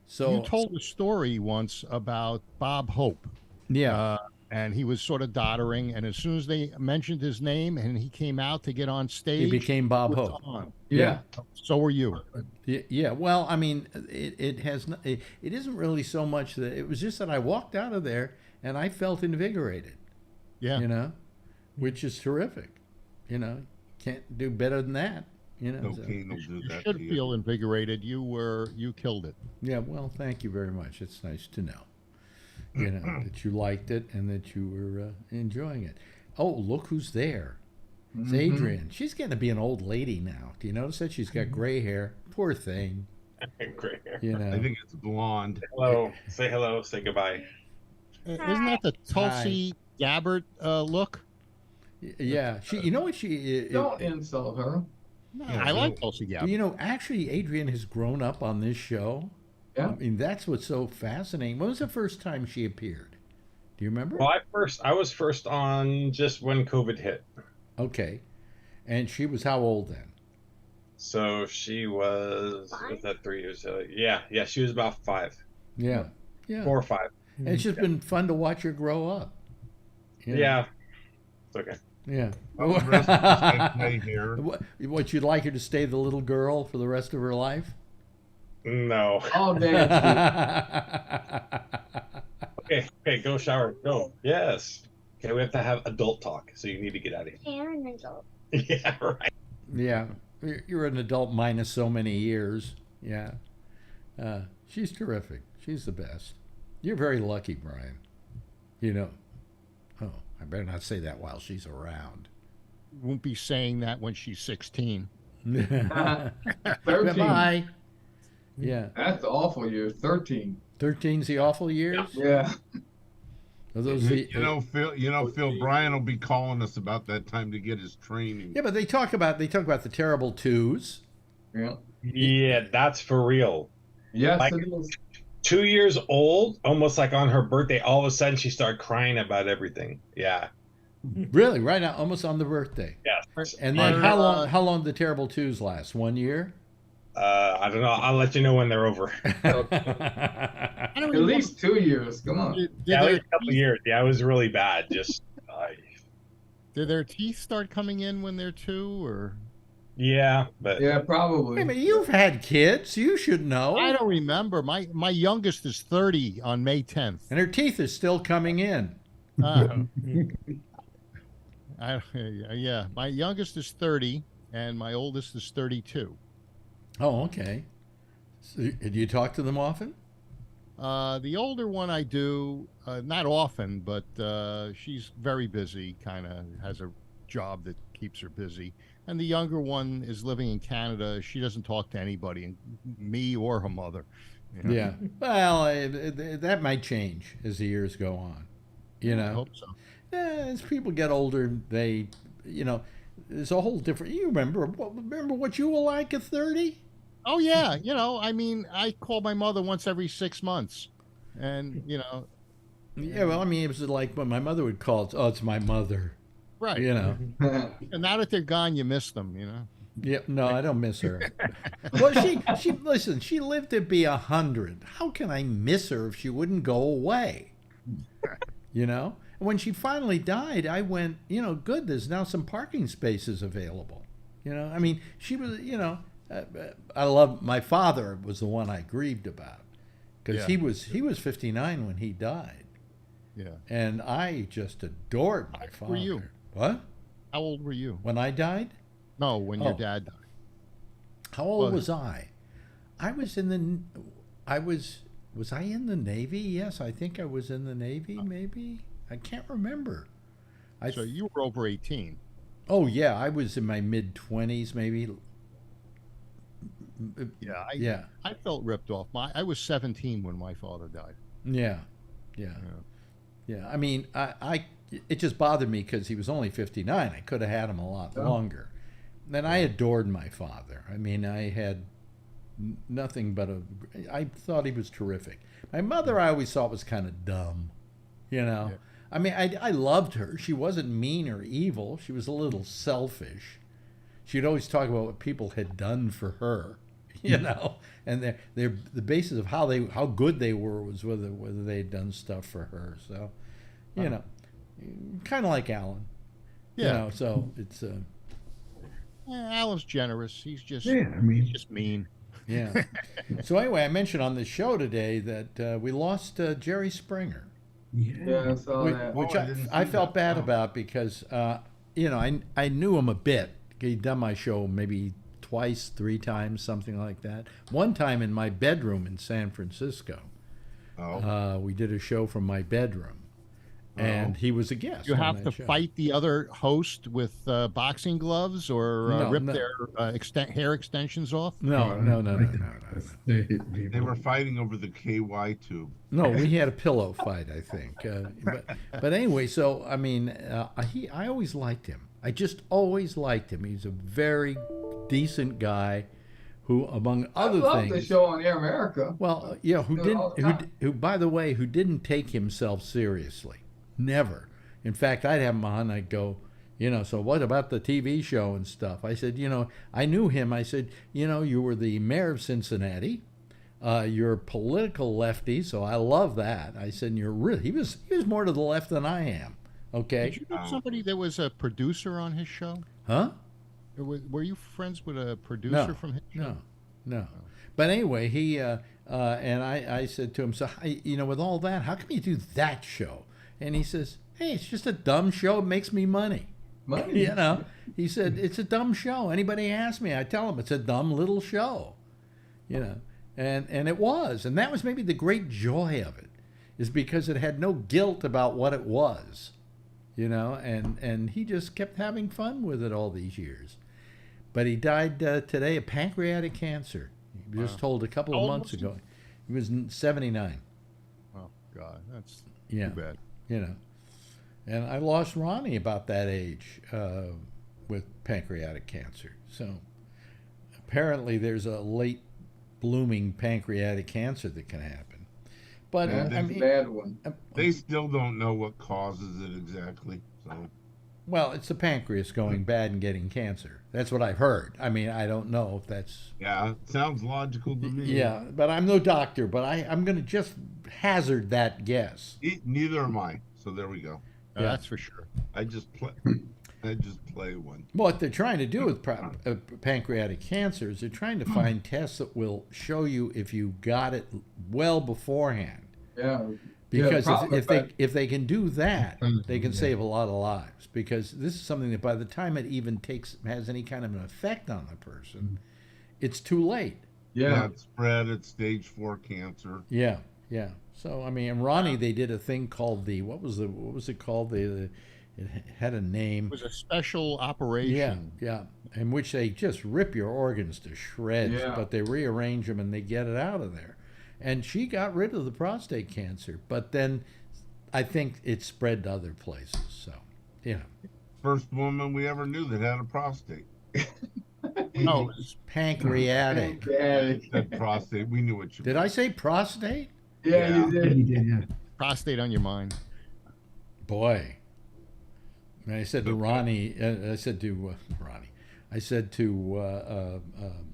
S2: So
S10: you told a story once about Bob Hope.
S2: Yeah.
S10: and he was sort of doddering. And as soon as they mentioned his name and he came out to get on stage,
S2: He became Bob
S10: he was
S2: Hope.
S10: on.
S4: Yeah.
S10: So were you.
S2: Yeah. Well, I mean, it isn't really so much that it was just that I walked out of there and I felt invigorated.
S10: Yeah.
S2: You know, which is terrific. You know, can't do better than that. You know,
S7: Cocaine will do
S10: You
S7: that
S10: should
S7: to you.
S10: feel invigorated. You killed it.
S2: Yeah, well, thank you very much. It's nice to know, you know, that you liked it and that you were enjoying it. Oh, look who's there. It's Adrian. She's getting to be an old lady now. Do you notice that? She's got gray hair. Poor thing.
S9: Gray hair.
S2: You know.
S7: I think it's blonde.
S9: Hello. Say hello. Say goodbye.
S10: Isn't that the Tulsi Gabbard look?
S2: Yeah. She. You know what she?
S4: Don't insult her.
S10: No, I like Tulsi Gabbard.
S2: You know, actually, Adrian has grown up on this show.
S4: Yeah.
S2: I mean, that's what's so fascinating. When was the first time she appeared? Do you remember?
S9: Well, I was first on just when COVID hit.
S2: Okay. And she was how old then?
S9: So she was that 3 years? Yeah, she was about 5.
S2: Yeah. Yeah.
S9: 4 or 5.
S2: And it's just been fun to watch her grow up. You know?
S9: Yeah. It's okay.
S2: Yeah.
S7: Well, the rest of us have gray hair.
S2: What, you'd like her to stay the little girl for the rest of her life?
S9: No.
S4: Oh, damn.
S9: Okay, go shower. Go. Yes. Okay, we have to have adult talk, so you need to get out of here.
S11: You're an adult.
S9: Yeah, right.
S2: Yeah. You're an adult minus so many years. Yeah. She's terrific. She's the best. You're very lucky, Brian. You know. Oh, I better not say that while she's around.
S10: Won't be saying that when she's 16.
S4: 13.
S2: Bye. Yeah.
S4: That's the awful year. 13.
S2: 13's the awful years?
S4: Yeah.
S2: Are those the,
S7: You know, Phil. Brian will be calling us about that time to get his training.
S2: yeah, but they talk about the terrible twos.
S4: Yeah.
S9: Yeah, that's for real.
S4: Yes,
S9: Like-
S4: it is.
S9: 2 years old, almost like on her birthday, all of a sudden she started crying about everything. Yeah.
S2: Really, right now, almost on the birthday.
S9: Yeah.
S2: And then how long did the terrible twos last? 1 year?
S9: I don't know. I'll let you know when they're over.
S4: At least 2 years. Come on.
S9: Yeah, at least a couple of years. Yeah, it was really bad. Just
S10: Did their teeth start coming in when they're 2, or?
S9: yeah, but
S4: Yeah, probably.
S2: Wait a minute, you've had kids. You should know.
S10: I don't remember. My youngest is 30 on May 10th.
S2: And her teeth are still coming in.
S10: Yeah, my youngest is 30 and my oldest is 32.
S2: Oh, okay. So, do you talk to them often?
S10: The older one I do, not often, but she's very busy, kind of has a job that keeps her busy. And the younger one is living in Canada. She doesn't talk to anybody, me or her mother. You know?
S2: Yeah. Well, that might change as the years go on. You know?
S10: I hope so.
S2: As people get older, they, you know, there's a whole different. You remember what you were like at 30?
S10: Oh yeah, you know, I mean, I call my mother once every 6 months, and you know.
S2: Yeah, well, I mean, it was like when my mother would call. It's my mother.
S10: Right.
S2: You know.
S10: And now that they're gone, you miss them. You know.
S2: Yeah. No, I don't miss her. Well, she listen. She lived to be 100. How can I miss her if she wouldn't go away? You know. When she finally died, I went, you know, good, there's now some parking spaces available. You know, I mean, she was, you know, I love, my father was the one I grieved about because he was 59 when he died.
S10: Yeah.
S2: And I just adored my father.
S10: How old were you?
S2: What?
S10: How old were you?
S2: When I died?
S10: No, when your dad died.
S2: How old was I? I was in the, was I in the Navy? Yes, I think I was in the Navy, maybe. I can't remember.
S10: So you were over 18.
S2: Oh yeah, I was in my mid-20s, maybe.
S10: Yeah, I felt ripped off. I was 17 when my father died.
S2: Yeah. I mean, it just bothered me because he was only 59. I could have had him a lot longer. And I adored my father. I mean, I had nothing but I thought he was terrific. My mother, I always thought was kind of dumb, you know. Yeah. I mean, I loved her. She wasn't mean or evil. She was a little selfish. She'd always talk about what people had done for her, you know. And the basis of how good they were was whether they had done stuff for her. So, you know, kind of like Alan.
S10: Yeah.
S2: You know, so it's
S10: Alan's generous. He's just
S11: he's
S10: just mean.
S2: Yeah. So anyway, I mentioned on the show today that we lost Jerry Springer.
S4: Yeah, I saw that.
S2: Which I felt bad about because, you know, I knew him a bit. He'd done my show maybe twice, 3 times, something like that. One time in my bedroom in San Francisco. We did a show from my bedroom. And he was a guest.
S10: You have to fight the other host with boxing gloves or rip their hair extensions off?
S2: No.
S7: They were fighting over the KY tube.
S2: No, we had a pillow fight, I think. But anyway, so, I mean, I always liked him. I just always liked him. He's a very decent guy who, among other things...
S4: the show on Air America.
S2: Well, yeah, who, by the way, who didn't take himself seriously. Never. In fact, I'd have him on, I'd go, you know, so what about the TV show and stuff? I said, you know, I knew him. I said, you know, you were the mayor of Cincinnati. You're a political lefty, so I love that. I said, you're really, he was more to the left than I am. Okay.
S10: Did you know somebody that was a producer on his show?
S2: Huh?
S10: Were you friends with a producer from his show?
S2: No. But anyway, he, and I said to him, so, you know, with all that, how come you do that show? And he says, hey, it's just a dumb show. It makes me money. You know, he said, it's a dumb show. Anybody asks me, I tell them it's a dumb little show. You know, and it was. And that was maybe the great joy of it, is because it had no guilt about what it was. You know, and he just kept having fun with it all these years. But he died today of pancreatic cancer. He was just told a couple of months ago. He was 79.
S10: Oh, God, that's
S2: too
S10: bad.
S2: You know, and I lost Ronnie about that age with pancreatic cancer. So apparently there's a late blooming pancreatic cancer that can happen. But I mean,
S4: bad one.
S7: They still don't know what causes it exactly. So,
S2: well, it's the pancreas going bad and getting cancer. That's what I've heard. I mean, I don't know if that's...
S7: Yeah, it sounds logical to me.
S2: Yeah, but I'm no doctor, but I'm going to just hazard that guess.
S7: Neither am I. So there we go.
S10: Yeah, that's for sure.
S7: I just play one.
S2: What they're trying to do with pancreatic cancer is they're trying to find tests that will show you if you got it well beforehand.
S4: Yeah.
S2: Because if they can do that, they can save a lot of lives. Because this is something that by the time it even has any kind of an effect on the person, it's too late.
S7: Yeah, it's spread. It's stage 4 cancer.
S2: Yeah. So I mean, in Ronnie, they did a thing called what was it called? It had a name. It
S10: was a special operation.
S2: Yeah, in which they just rip your organs to shreds, but they rearrange them and they get it out of there. And she got rid of the prostate cancer, but then I think it spread to other places. So, you know.
S7: First woman we ever knew that had a prostate.
S2: No, it was pancreatic.
S7: That prostate. We knew what you
S2: did. I say prostate?
S4: Yeah, you did.
S11: You did, yeah.
S10: Prostate on your mind.
S2: Boy. And I said to Ronnie, I said to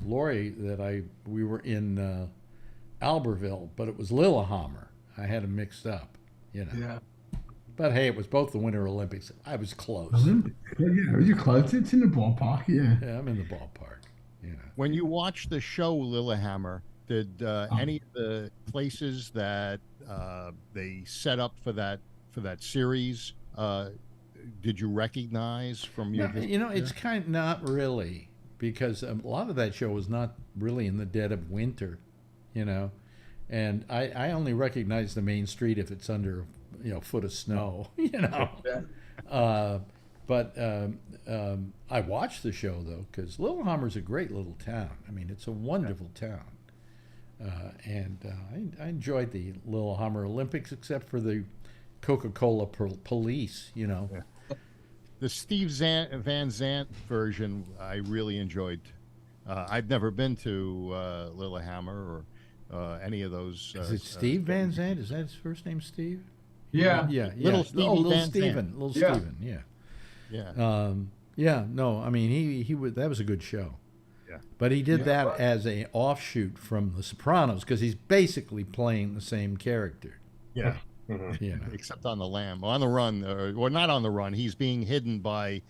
S2: Lori that we were in Albertville, but it was Lillehammer. I had them mixed up, you know.
S4: Yeah.
S2: But hey, it was both the Winter Olympics. I was close.
S11: Yeah, you're close. It's in the ballpark, yeah.
S2: Yeah, I'm in the ballpark, you know.
S10: When you watched the show Lillehammer, did any of the places that they set up for that series, did you recognize from your...
S2: No, you know, it's kind of not really, because a lot of that show was not really in the dead of winter, you know. And I only recognize the main street if it's under, you know, a foot of snow, you know. But I watched the show, though, because Lillehammer's a great little town. I mean, it's a wonderful town. And I enjoyed the Lillehammer Olympics, except for the Coca-Cola police, you know.
S10: Yeah. The Steve Van Zandt version I really enjoyed. I've never been to Lillehammer or any of those.
S2: Is it Steve Van Zandt? Is that his first name, Steve?
S4: Yeah.
S2: Yeah.
S10: Little
S2: Steven. Little
S4: Yeah.
S2: Steven, yeah.
S10: Yeah.
S2: No, I mean, he that was a good show.
S10: Yeah.
S2: But he did that as an offshoot from The Sopranos, because he's basically playing the same character.
S10: Yeah.
S2: You know.
S10: Except on the lam, on the run, or not on the run. He's being hidden by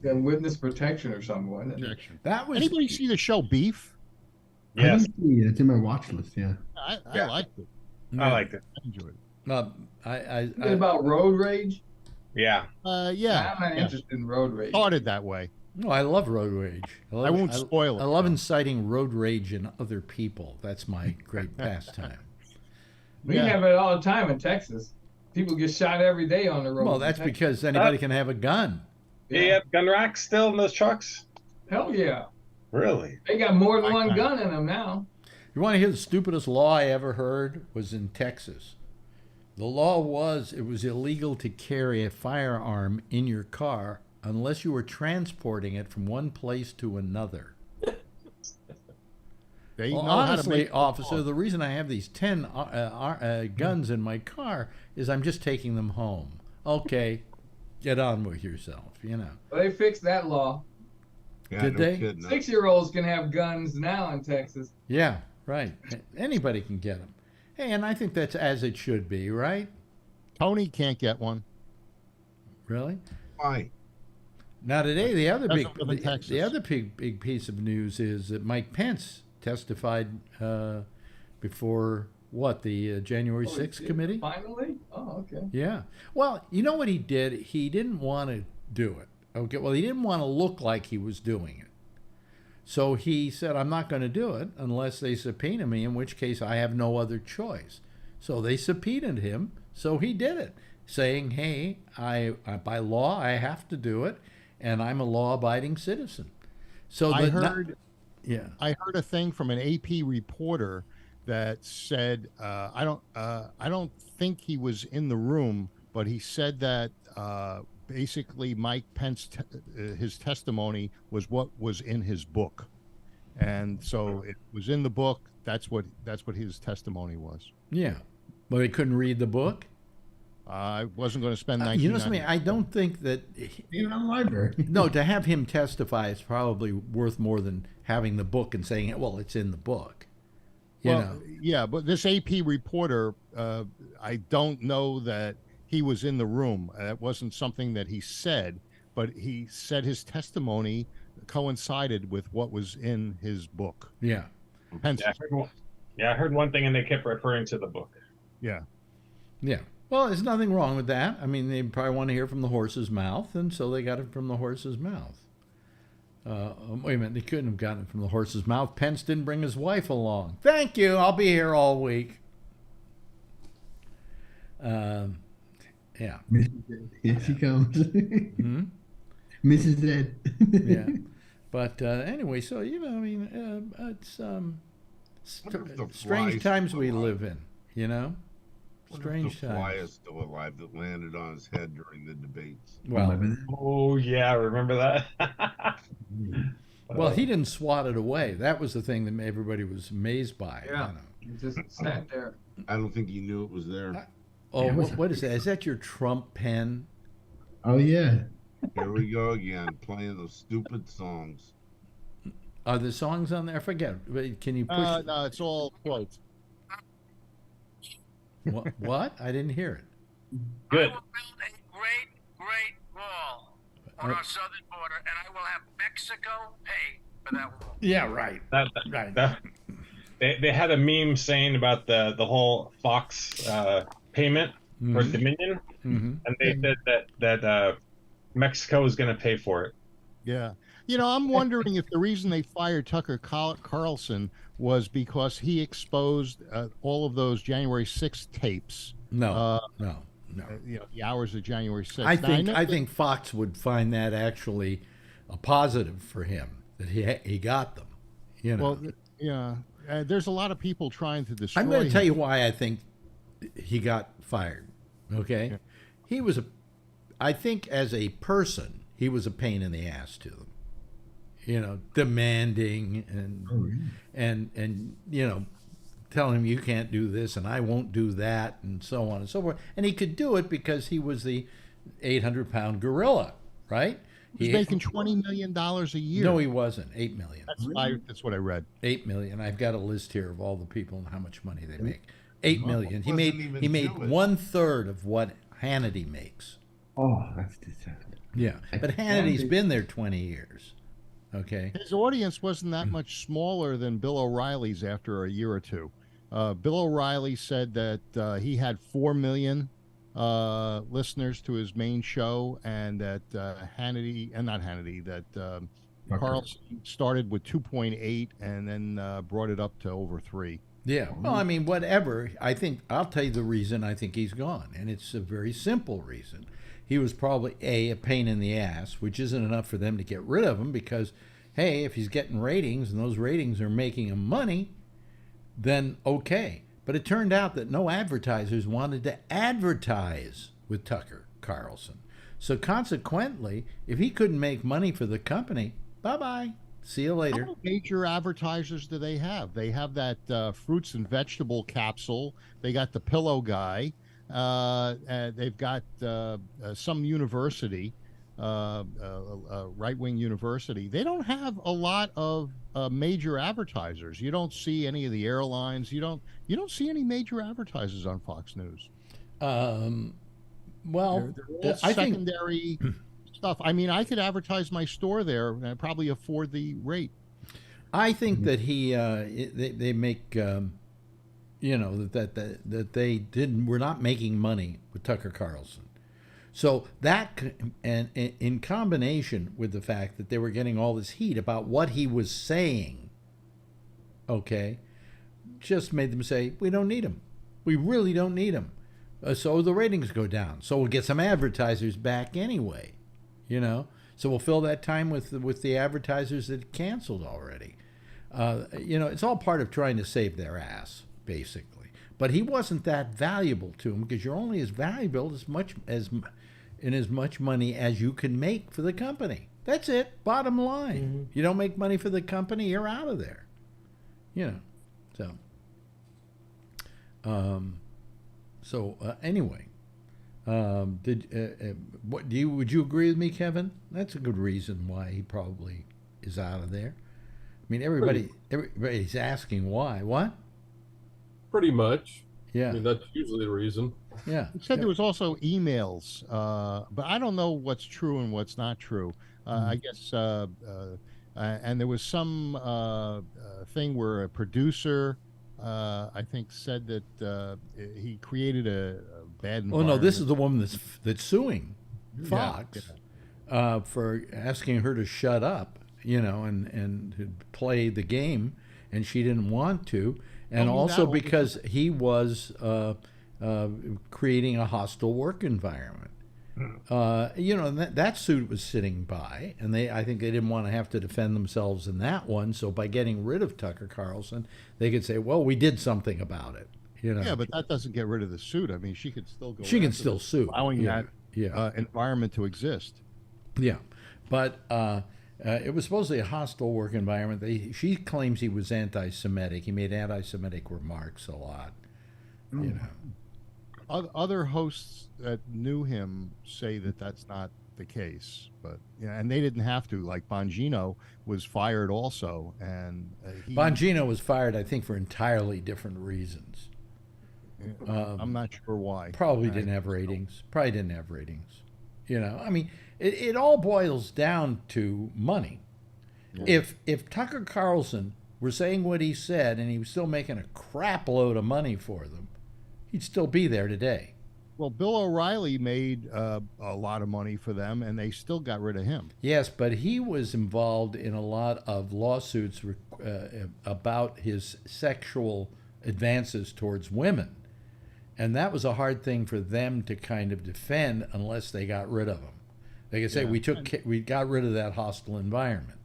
S4: witness protection or something, wasn't it?
S2: That was.
S10: Anybody see the show Beef?
S11: I didn't see it. It's in my watch list. Yeah.
S10: I liked it.
S9: I liked it.
S10: I enjoyed it.
S2: I
S4: about road rage.
S9: Yeah.
S10: Yeah.
S4: I'm not interested in road rage.
S10: Started that way.
S2: No, I love road rage.
S10: I won't spoil it.
S2: I love inciting road rage in other people. That's my great pastime.
S4: We have it all the time in Texas. People get shot every day on the road.
S2: Well, that's because anybody can have a gun.
S9: Yeah, you have gun racks still in those trucks?
S4: Hell yeah.
S9: Really?
S4: They got more than one gun in them now.
S2: You want to hear the stupidest law I ever heard was in Texas. The law was it was illegal to carry a firearm in your car unless you were transporting it from one place to another. Well, honestly, officer, the reason I have these 10 guns in my car is I'm just taking them home. Okay, get on with yourself, you know.
S4: Well, they fixed that law.
S2: Yeah, Did they?
S4: 6-year-olds can have guns now in Texas.
S2: Yeah, right. Anybody can get them. Hey, and I think that's as it should be, right?
S10: Tony can't get one.
S2: Really?
S7: Why?
S2: Now today, the other big piece of news is that Mike Pence testified before the January 6th committee.
S4: Finally? Oh, okay.
S2: Yeah. Well, you know what he did? He didn't want to do it. Okay. Well, he didn't want to look like he was doing it. So he said, I'm not going to do it unless they subpoena me, in which case I have no other choice. So they subpoenaed him. So he did it, saying, hey, I by law, I have to do it, and I'm a law-abiding citizen. So
S10: I heard a thing from an AP reporter that said, I don't think he was in the room, but he said that basically Mike Pence, his testimony was what was in his book, and so it was in the book. That's what his testimony was.
S2: Yeah, but he couldn't read the book.
S10: I wasn't going to spend 19.
S2: You know something? I don't think that
S11: even in the library.
S2: No, to have him testify is probably worth more than having the book and saying, "Well, it's in the book." You know?
S10: Yeah, but this AP reporter, I don't know that he was in the room. That wasn't something that he said, but he said his testimony coincided with what was in his book.
S2: Yeah.
S9: I heard one thing, and they kept referring to the book.
S10: Yeah.
S2: Yeah. Well, there's nothing wrong with that. I mean, they probably want to hear from the horse's mouth, and so they got it from the horse's mouth. Wait a minute, they couldn't have gotten it from the horse's mouth. Pence didn't bring his wife along. Thank you. I'll be here all week. Yeah.
S11: Here she comes. Mrs. Ed.
S2: Yeah. But anyway, so, you know, I mean, it's strange times we live in, you know? Strange
S7: the fly
S2: times.
S7: is still alive that landed on his head during the debates.
S2: Well,
S9: oh yeah, remember that?
S2: Well, he didn't swat it away. That was the thing that everybody was amazed by.
S4: Yeah, he just sat there.
S7: I don't think he knew it was there.
S2: What is that? Is that your Trump pen?
S11: Oh yeah.
S7: Here we go again, playing those stupid songs.
S2: Are the songs on there? I forget. Can you push?
S10: No, it's all quotes.
S2: What? I didn't hear it.
S9: Good.
S12: I will build a great wall on our southern border, and I will have Mexico pay for that wall.
S2: Yeah, right.
S9: Right. They had a meme saying about the whole Fox payment for Dominion, and they said that Mexico is going to pay for it.
S10: Yeah. You know, I'm wondering if the reason they fired Tucker Carlson was because he exposed all of those January 6th tapes.
S2: No.
S10: You know, the hours of January 6th.
S2: I think Fox would find that actually a positive for him that he got them. You know.
S10: Well, yeah. There's a lot of people trying to destroy.
S2: I'm going to tell you why I think he got fired. Okay,
S10: yeah.
S2: He was I think as a person, he was a pain in the ass to them. You know, demanding and you know, telling him you can't do this and I won't do that and so on and so forth. And he could do it because he was the 800-pound gorilla, right?
S10: He's making $20 million a year.
S2: No, he wasn't. $8 million.
S10: That's what I read.
S2: $8 million. I've got a list here of all the people and how much money they make. 8 million. He made
S7: even
S2: he made
S7: do it.
S2: 1/3 of what Hannity makes.
S11: Oh, that's disgusting.
S2: Yeah, but Hannity's been there 20 years. Okay.
S10: His audience wasn't that much smaller than Bill O'Reilly's after a year or two. Bill O'Reilly said that he had 4 million listeners to his main show, and that Carlson started with 2.8 and then brought it up to over 3.
S2: Yeah. Well, I mean, whatever. I think I'll tell you the reason I think he's gone, and it's a very simple reason. He was probably a pain in the ass, which isn't enough for them to get rid of him because, hey, if he's getting ratings and those ratings are making him money, then okay. But it turned out that no advertisers wanted to advertise with Tucker Carlson. So consequently, if he couldn't make money for the company, bye-bye. See you later.
S10: How many major advertisers do they have? They have that fruits and vegetable capsule. They got the pillow guy. They've got some university, right-wing university. They don't have a lot of major advertisers. You don't see any of the airlines. You don't see any major advertisers on Fox News.
S2: Well,
S10: they're all secondary stuff. I mean, I could advertise my store there and I'd probably afford the rate.
S2: I think that they make that they were not making money with Tucker Carlson. So that, and in combination with the fact that they were getting all this heat about what he was saying, okay, just made them say, we don't need him. We really don't need him. So the ratings go down. So we'll get some advertisers back anyway, So we'll fill that time with the advertisers that canceled already. It's all part of trying to save their ass, basically. But he wasn't that valuable to him because you're only as valuable as much money as you can make for the company. That's it. Bottom line. Mm-hmm. You don't make money for the company, you're out of there. Anyway, would you agree with me, Kevin? That's a good reason why he probably is out of there. I mean, everybody's asking why. What?
S5: Pretty much.
S2: Yeah.
S5: I mean, that's usually the reason.
S2: Yeah.
S10: He said there was also emails, but I don't know what's true and what's not true. I guess, and there was some thing where a producer, I think, said that he created a bad environment.
S2: Oh no, this is the woman that's suing Fox for asking her to shut up, and to play the game, and she didn't want to, and also because he was creating a hostile work environment. And that suit was sitting by, and I think they didn't want to have to defend themselves in that one. So by getting rid of Tucker Carlson, they could say, "Well, we did something about it."
S10: Yeah, but that doesn't get rid of the suit. I mean, she could still go.
S2: She can still sue,
S10: allowing that environment to exist.
S2: Yeah, but it was supposedly a hostile work environment. She claims he was anti-Semitic. He made anti-Semitic remarks a lot.
S10: Other hosts that knew him say that that's not the case, but and they didn't have to. Like Bongino was fired also, and
S2: Bongino was fired, I think, for entirely different reasons.
S10: I'm not sure why.
S2: Probably didn't have ratings. I mean, it all boils down to money. Yeah. If Tucker Carlson were saying what he said and he was still making a crap load of money for them, he'd still be there today.
S10: Well, Bill O'Reilly made a lot of money for them, and they still got rid of him.
S2: Yes, but he was involved in a lot of lawsuits about his sexual advances towards women. And that was a hard thing for them to kind of defend unless they got rid of him. They could say, we got rid of that hostile environment,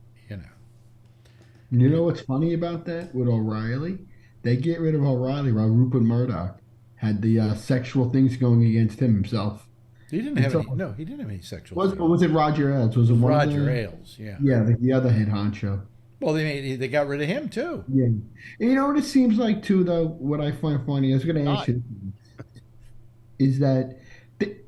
S11: You know what's funny about that with O'Reilly? They get rid of O'Reilly while Rupert Murdoch had the sexual things going against himself.
S2: He didn't have any sexual things.
S11: Was it Roger Ailes? Was it
S2: Roger Ailes, yeah.
S11: Yeah, the other head honcho.
S2: Well, they got rid of him, too.
S11: Yeah. And you know what it seems like, too, though, what I find funny, I was going to ask you, is that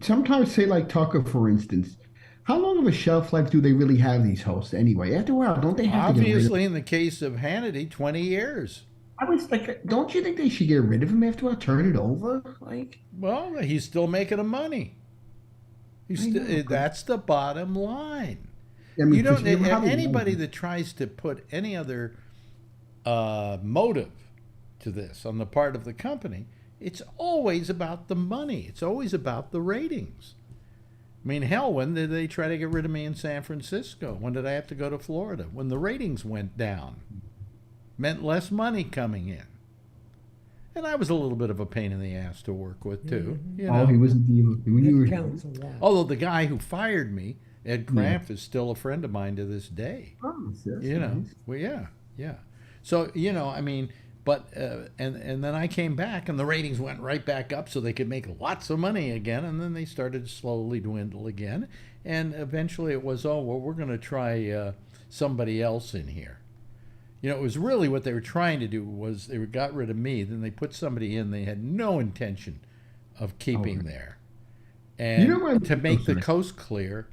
S11: sometimes, say, like Tucker, for instance, how long of a shelf life do they really have, these hosts, anyway? After a while, don't they have
S2: to get rid of... Obviously, in the case of Hannity, 20 years.
S11: I was like, don't you think they should get rid of him after I turn it over? Like,
S2: Well, he's still making the money. That's the bottom line.
S11: I mean,
S2: You don't
S11: 'cause you know how they
S2: anybody
S11: run.
S2: that tries to put any other motive to this on the part of the company. It's always about the money. It's always about the ratings. I mean, hell, when did they try to get rid of me in San Francisco? When did I have to go to Florida? When the ratings went down. Meant less money coming in. And I was a little bit of a pain in the ass to work with, too. You know?
S11: Oh, he wasn't the when you were.
S13: Counts a lot.
S2: Although the guy who fired me, Ed Cramp, is still a friend of mine to this day.
S11: Oh, that's
S2: You know,
S11: nice.
S2: well, yeah. So, you know, I mean, but, and then I came back and the ratings went right back up so they could make lots of money again. And then they started to slowly dwindle again. And eventually it was, oh, well, we're going to try somebody else in here. You know, it was really what they were trying to do was they got rid of me. Then they put somebody in they had no intention of keeping there. And
S11: You know what-
S2: to make the
S11: sorry.
S2: coast clear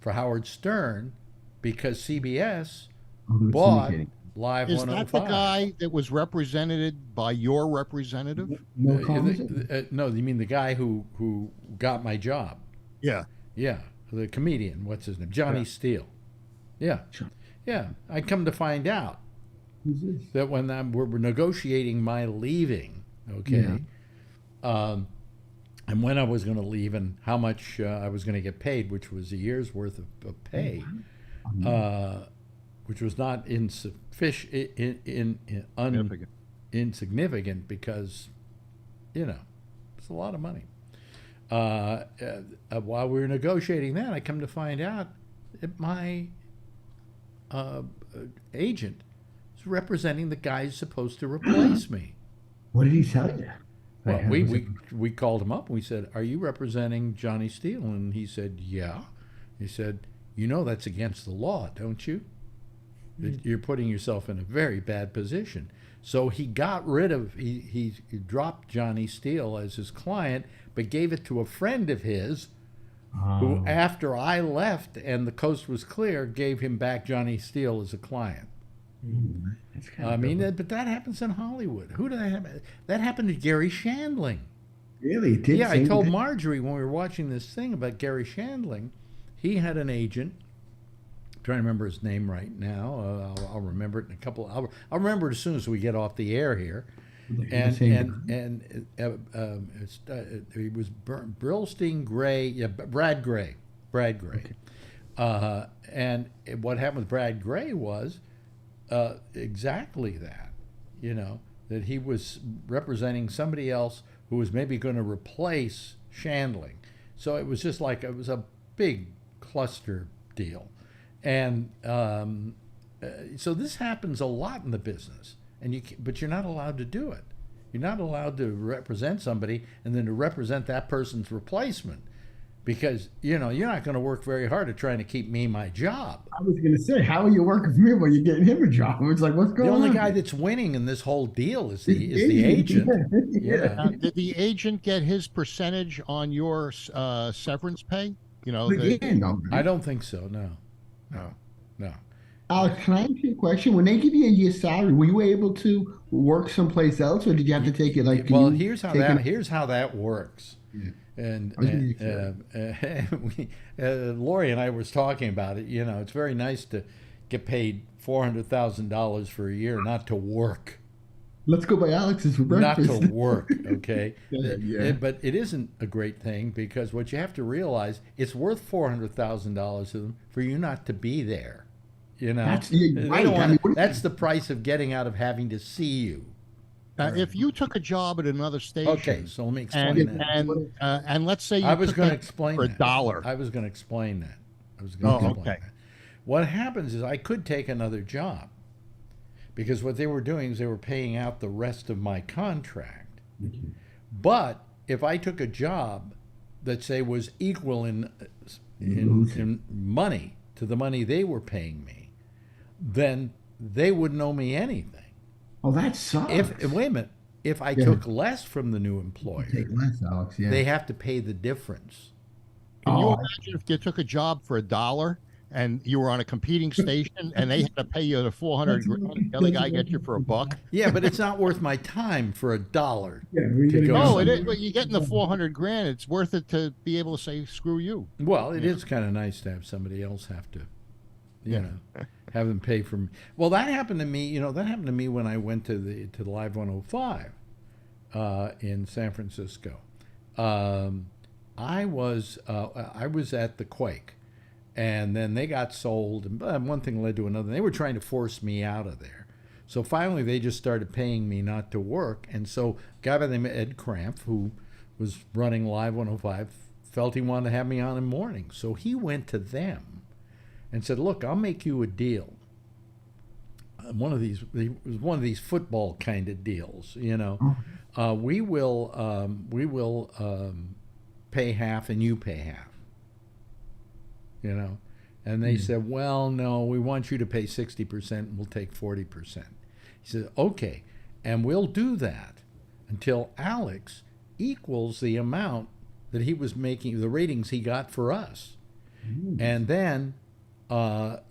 S2: for Howard Stern, because CBS
S11: Oh, they were
S2: bought
S11: syndicating.
S2: Live
S10: Is
S2: 105.
S10: that the guy that was represented by your representative?
S11: No
S2: Uh,
S11: comment?
S2: no, you mean the guy who got my job?
S10: Yeah.
S2: Yeah, the comedian. What's his name? Johnny Steele. Yeah, yeah. I come to find out
S11: Who's this?
S2: that when we're negotiating my leaving, okay, and when I was going to leave and how much I was going to get paid, which was a year's worth of pay, which was not insignificant because, you know, it's a lot of money. While we were negotiating that, I come to find out that my agent is representing the guy who's supposed to replace me.
S11: What did he tell you?
S2: Well,
S11: Like,
S2: we called him up and we said, "Are you representing Johnny Steele?" And he said, "Yeah." He said, "You know that's against the law, don't you? That you're putting yourself in a very bad position." So he got rid of he dropped Johnny Steele as his client, but gave it to a friend of his who, after I left and the coast was clear, gave him back Johnny Steele as a client.
S11: That's kind
S2: I
S11: of
S2: mean, but that happens in Hollywood. Who did that happen? That happened to Gary Shandling.
S11: really? Did
S2: Yeah, I
S11: say
S2: told
S11: that?
S2: Marjorie when we were watching this thing about Gary Shandling, he had an agent. I'm trying to remember his name right now. I'll remember it in a couple. I'll remember it as soon as we get off the air here. And he was Brillstein Gray, yeah, Brad Gray. And what happened with Brad Gray was exactly that, you know, that he was representing somebody else who was maybe going to replace Shandling. So it was just like it was a big cluster deal. And so this happens a lot in the business, but you're not allowed to do it. You're not allowed to represent somebody and then to represent that person's replacement, because you know you're not going to work very hard at trying to keep me my job.
S11: I was going to say, how are you working for him while you're getting him a job? It's like, what's going
S2: The
S11: on?
S2: only guy that's winning in this whole deal is the agent. Yeah.
S10: Did the agent get his percentage on your severance pay? You know,
S2: I don't think so. No.
S11: Alex, can I ask you a question? When they give you a year's salary, were you able to work someplace else, or did you have to take it like?
S2: Well, here's how that works.
S11: Yeah.
S2: And
S11: I
S2: Lori and I was talking about it. You know, it's very nice to get paid $400,000 for a year, not to work.
S11: Let's go by Alex's for
S2: Not
S11: breakfast.
S2: to work, okay?
S11: Yeah.
S2: But it isn't a great thing, because what you have to realize, it's worth $400,000 to them for you not to be there. You know,
S11: That's
S2: They
S11: right.
S2: don't
S11: I
S2: wanna-
S11: mean,
S2: that's the price of getting out of having to see you.
S10: if you took a job at another station,
S2: Okay, so let me explain that.
S10: and let's say you
S2: I was
S10: took
S2: going to
S10: that
S2: explain
S10: for
S2: that.
S10: $1.
S2: I was going to explain that. I was going to explain
S10: okay.
S2: that. What happens is I could take another job, because what they were doing is they were paying out the rest of my contract. But if I took a job that, say, was equal in money to the money they were paying me, then they wouldn't owe me anything.
S11: Oh, that sucks.
S2: Wait a minute. If I took less from the new employer,
S11: Take less, Alex. Yeah.
S2: they have to pay the difference.
S10: Can you imagine if you took a job for $1 and you were on a competing station, and they had to pay you the 400 grand, the other guy gets you for $1.
S2: Yeah, but it's not worth my time for $1
S11: Yeah, we
S2: to
S11: gotta
S2: go.
S11: go
S10: No, it
S11: somewhere.
S10: is, but you're getting the 400 grand. It's worth it to be able to say, screw you.
S2: Well, it is kind of nice to have somebody else have to, you know, have them pay for me. Well, that happened to me. You know, that happened to me when I went to the Live 105 in San Francisco. I was at the Quake, and then they got sold, and one thing led to another. They were trying to force me out of there. So finally, they just started paying me not to work. And so a guy by the name of Ed Cramp, who was running Live 105, felt he wanted to have me on in the morning. So he went to them and said, "Look, I'll make you a deal. It was one of these football kind of deals, you know. We will pay half and you pay half, you know." And they said, "Well, no, we want you to pay 60% and we'll take 40%. He said, "Okay, and we'll do that until Alex equals the amount that he was making, the ratings he got for us. And then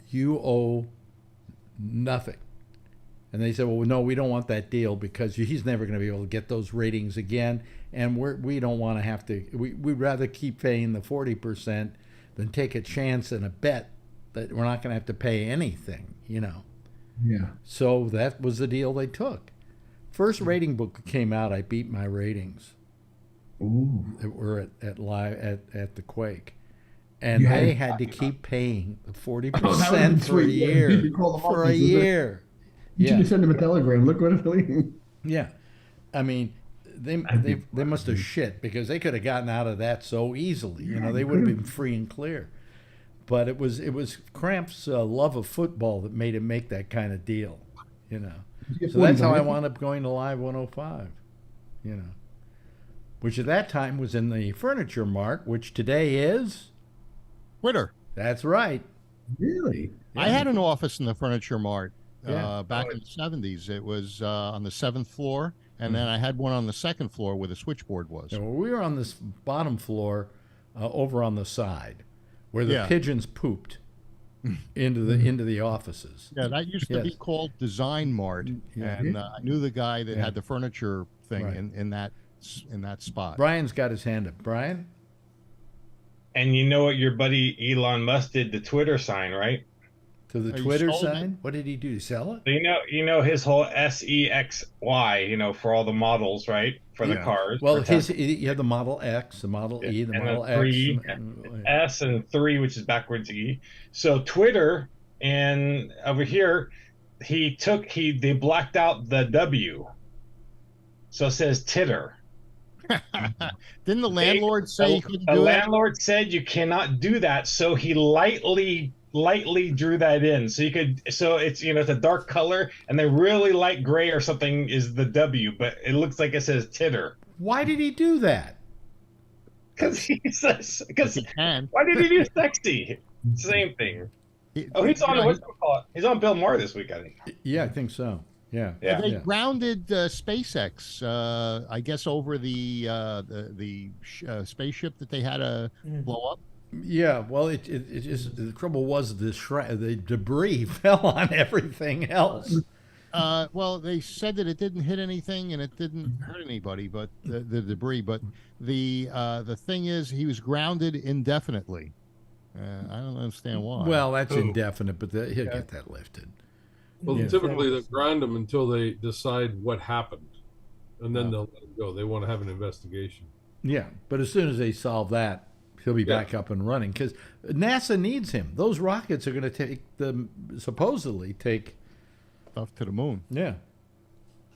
S2: you owe nothing." And they said, "Well, no, we don't want that deal because he's never going to be able to get those ratings again, and we don't want to have to. We'd rather keep paying the 40% than take a chance and a bet that we're not going to have to pay anything, you know."
S11: Yeah.
S2: So that was the deal they took. First rating book came out, I beat my ratings.
S11: Ooh.
S2: That were at the Quake. And
S11: You had
S2: they
S11: to-
S2: had to keep paying the
S11: Oh, that
S2: 40%
S11: would've
S2: for a
S11: been sweet. Yeah,
S2: year.
S11: you could call them
S2: For
S11: up
S2: a
S11: and say,
S2: year.
S11: You should
S2: Yeah.
S11: have sent them a telegram. Look what it's
S2: Yeah. I mean, they must have shit because they could have gotten out of that so easily. You know, they would have been free and clear. But it was Cramp's love of football that made him make that kind of deal, you know. So that's how I wound up going to Live 105, you know, which at that time was in the Furniture Mart, which today is
S10: Twitter.
S2: That's right.
S11: Really?
S10: I had an office in the Furniture Mart
S2: Yeah.
S10: back in the 70s. It was on the 7th floor, and then I had one on the 2nd floor where the switchboard was.
S2: So we were on this bottom floor over on the side where the
S10: Yeah.
S2: pigeons pooped into the offices.
S10: Yeah, that used to be
S2: Yes.
S10: called Design Mart,
S2: Yeah.
S10: and I knew the guy that
S2: Yeah.
S10: had the furniture thing
S2: Right.
S10: in that spot.
S2: Brian's got his hand up. Brian?
S9: And you know what your buddy Elon Musk did? The Twitter sign, right?
S2: To the
S10: Oh, you
S2: Twitter
S10: sold it?
S2: sign? What did he do? Sell it?
S9: So you know his whole SEXY, you know, for all the models, right? For the
S2: Yeah.
S9: cars.
S2: Well,
S9: for
S2: you have the Model X, the Model E, the
S9: and
S2: Model
S9: the 3,
S2: X.
S9: S, and 3, which is backwards E. So Twitter, and over here, they blacked out the W. So it says titter.
S10: Didn't the landlord say he couldn't
S9: The
S10: do that?
S9: landlord said you cannot do that, so he lightly drew that in. So it's, you know, it's a dark color, and the really light gray or something is the W, but it looks like it says titter.
S2: Why did he do that?
S9: Because he says,
S10: If he can.
S9: why did he do sexy? Same thing. He's on what's it called? He's on Bill Maher this week, I think.
S2: Yeah, I think so. Yeah.
S9: Yeah.
S10: They grounded SpaceX, I guess, over the spaceship that they had to blow up.
S2: Yeah, well, it just, the trouble was the debris fell on everything else.
S10: Well, they said that it didn't hit anything and it didn't hurt anybody, but the debris. But the thing is, he was grounded indefinitely. I don't understand why.
S2: Well, that's indefinite, but he'll get that lifted.
S5: Well,
S2: Yeah.
S5: typically they grind them until they decide what happened, and then they'll let him go. They want to have an investigation.
S2: Yeah, but as soon as they solve that, he'll be back up and running because NASA needs him. Those rockets are going to supposedly take
S10: stuff to the moon.
S2: Yeah,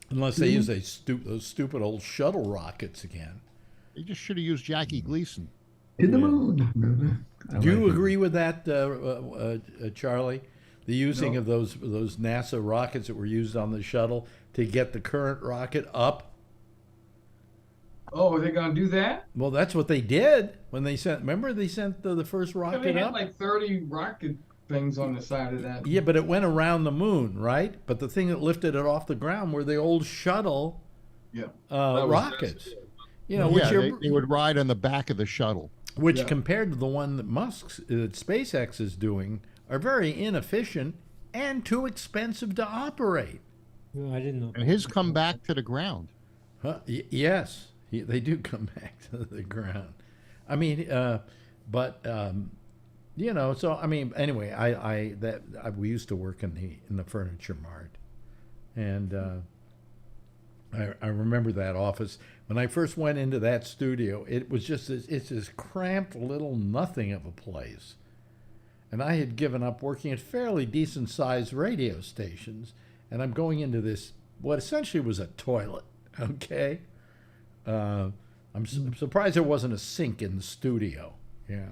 S2: unless they use those stupid old shuttle rockets again.
S10: They just should have used Jackie Gleason.
S11: To the moon.
S2: Do you agree with that, Charlie? The using of those NASA rockets that were used on the shuttle to get the current rocket up?
S4: Oh, are they going to do that?
S2: Well, that's what they did when they sent. Remember, they sent the first
S4: Yeah,
S2: rocket
S4: they had
S2: up.
S4: like 30 rocket things on the side of that.
S2: Yeah, but it went around the moon, right? But the thing that lifted it off the ground were the old shuttle
S4: Yeah.
S2: rockets. You know,
S10: Yeah,
S2: which
S10: they would ride on the back of the shuttle.
S2: which
S11: Yeah.
S2: compared to the one that SpaceX is doing, are very inefficient and too expensive to operate.
S13: No, I didn't know.
S10: And his come back to the ground.
S2: Huh? Yes, they do come back to the ground. I mean, but you know, so I mean, anyway, we used to work in the furniture mart, and I remember that office when I first went into that studio. It was just it's this cramped little nothing of a place, and I had given up working at fairly decent sized radio stations, and I'm going into this what essentially was a toilet. Okay. I'm surprised there wasn't a sink in the studio. Yeah.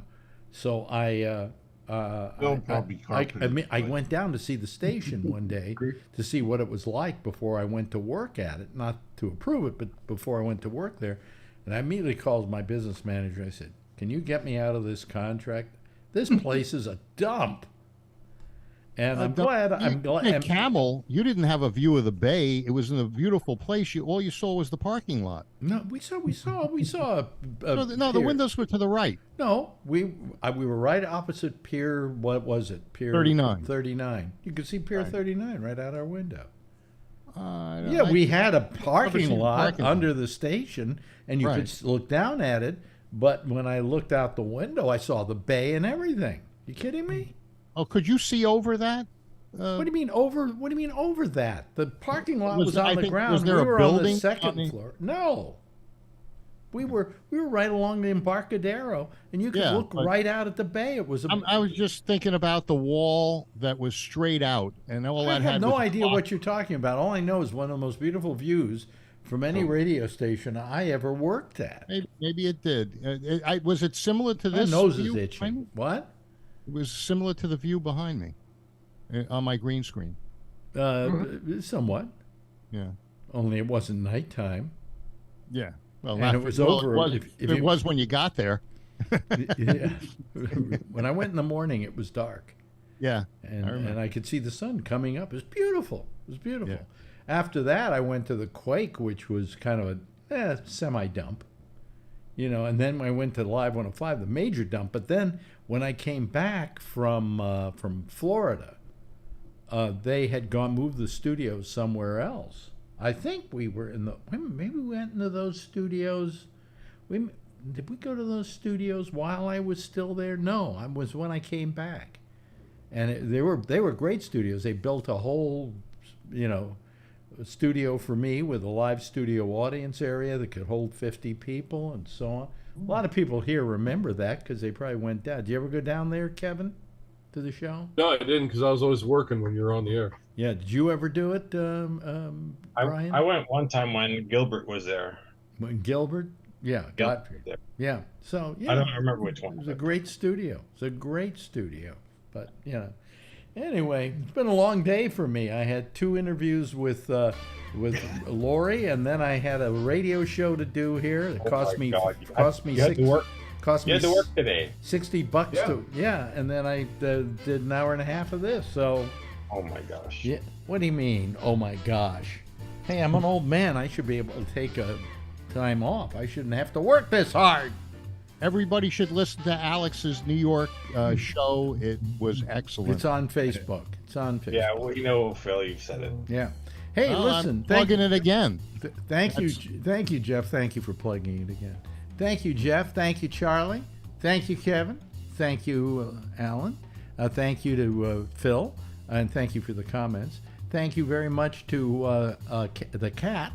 S2: So I went down to see the station one day to see what it was like before I went to work at it. Not to approve it, but before I went to work there. And I immediately called my business manager. I said, "Can you get me out of this contract? This place is a dump." And I'm glad.
S10: At Camel, you didn't have a view of the bay. It was in a beautiful place. All you saw was the parking lot.
S2: No, we saw.
S10: The windows were to the right.
S2: No, we were right opposite Pier. What was it? Pier
S10: 39.
S2: 39. You could see Pier 39 right out our window.
S10: Yeah,
S2: we had a parking lot under the station, and you could look down at it. But when I looked out the window, I saw the bay and everything. You kidding me?
S10: Oh, could you see over that?
S2: What do you mean over? What do you mean over that? The parking lot was on the ground.
S10: Was there
S2: we were
S10: a building
S2: on the second floor. No, we were right along the Embarcadero, and you could look right out at the bay. It was.
S10: I was just thinking about the wall that was straight out, and all that
S2: I have no idea what you're talking about. All I know is one of the most beautiful views from any radio station I ever worked at.
S10: Maybe it did. Was it similar to this?
S2: My nose is itching. What?
S10: It was similar to the view behind me on my green screen.
S2: Somewhat.
S10: Yeah.
S2: Only it wasn't nighttime.
S10: Yeah. Well,
S2: and it was over.
S10: It was when you got there.
S2: Yeah. When I went in the morning, it was dark.
S10: Yeah.
S2: And I could see the sun coming up. It was beautiful. It was beautiful.
S10: Yeah.
S2: After that, I went to the Quake, which was kind of a semi-dump. You know, and then I went to Live 105, the major dump. But then when I came back from Florida, they had moved the studios somewhere else. I think we were maybe we went into those studios. Did we go to those studios while I was still there? No, I was when I came back, and they were great studios. They built a whole, studio for me with a live studio audience area that could hold 50 people and so on. A lot of people here remember that because they probably went down. Did you ever go down there, Kevin, to the show?
S5: No, I didn't because I was always working when you were on the air.
S2: Yeah, did you ever do it, Brian?
S9: I went one time when Gilbert was there.
S2: When Gilbert? Yeah,
S9: Gilbert there.
S2: Yeah, so yeah.
S9: I don't remember which one.
S2: It was a great studio. But anyway, it's been a long day for me. I had 2 interviews with Lori, and then I had a radio show to do here. It cost me
S9: you had to work today.
S2: $60 and then I did an hour and a half of this. So,
S9: oh my gosh.
S2: Yeah. What do you mean? Oh my gosh. Hey, I'm an old man. I should be able to take a time off. I shouldn't have to work this hard.
S10: Everybody should listen to Alex's New York show. It was excellent.
S2: It's on Facebook.
S9: Yeah, well, Phil, you've said it.
S2: Yeah. Hey, listen.
S10: I'm plugging it again.
S2: Thank you, Jeff. Thank you for plugging it again. Thank you, Jeff. Thank you, Charlie. Thank you, Kevin. Thank you, Alan. Thank you to Phil, and thank you for the comments. Thank you very much to the cat.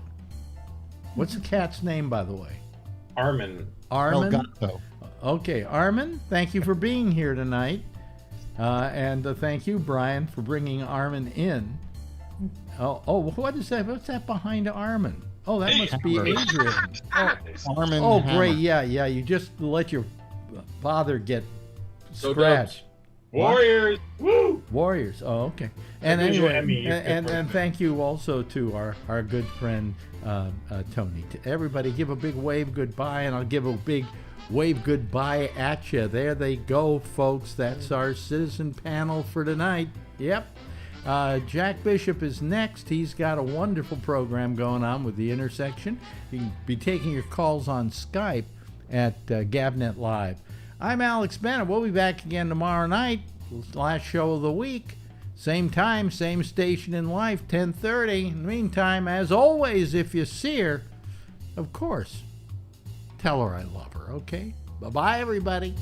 S2: What's the cat's name, by the way?
S9: Armin.
S10: Elgato.
S2: Okay, Armin, thank you for being here tonight. And thank you, Brian, for bringing Armin in. Oh, what is that? What's that behind Armin? Oh, that must be Adrian.
S10: Armin.
S2: Oh, great. Yeah. You just let your father get scratched.
S9: Warriors. Woo!
S2: Warriors. Oh, okay. And anyway, and thank you also to our good friend Tony. To everybody, give a big wave goodbye, and I'll give a big wave goodbye at you. There they go, folks. That's our citizen panel for tonight. Yep. Jack Bishop is next. He's got a wonderful program going on with The Intersection. You can be taking your calls on Skype at Gabnet Live. I'm Alex Bennett. We'll be back again tomorrow night. Last show of the week. Same time, same station in life, 10:30. In the meantime, as always, if you see her, of course, tell her I love her, okay? Bye-bye, everybody.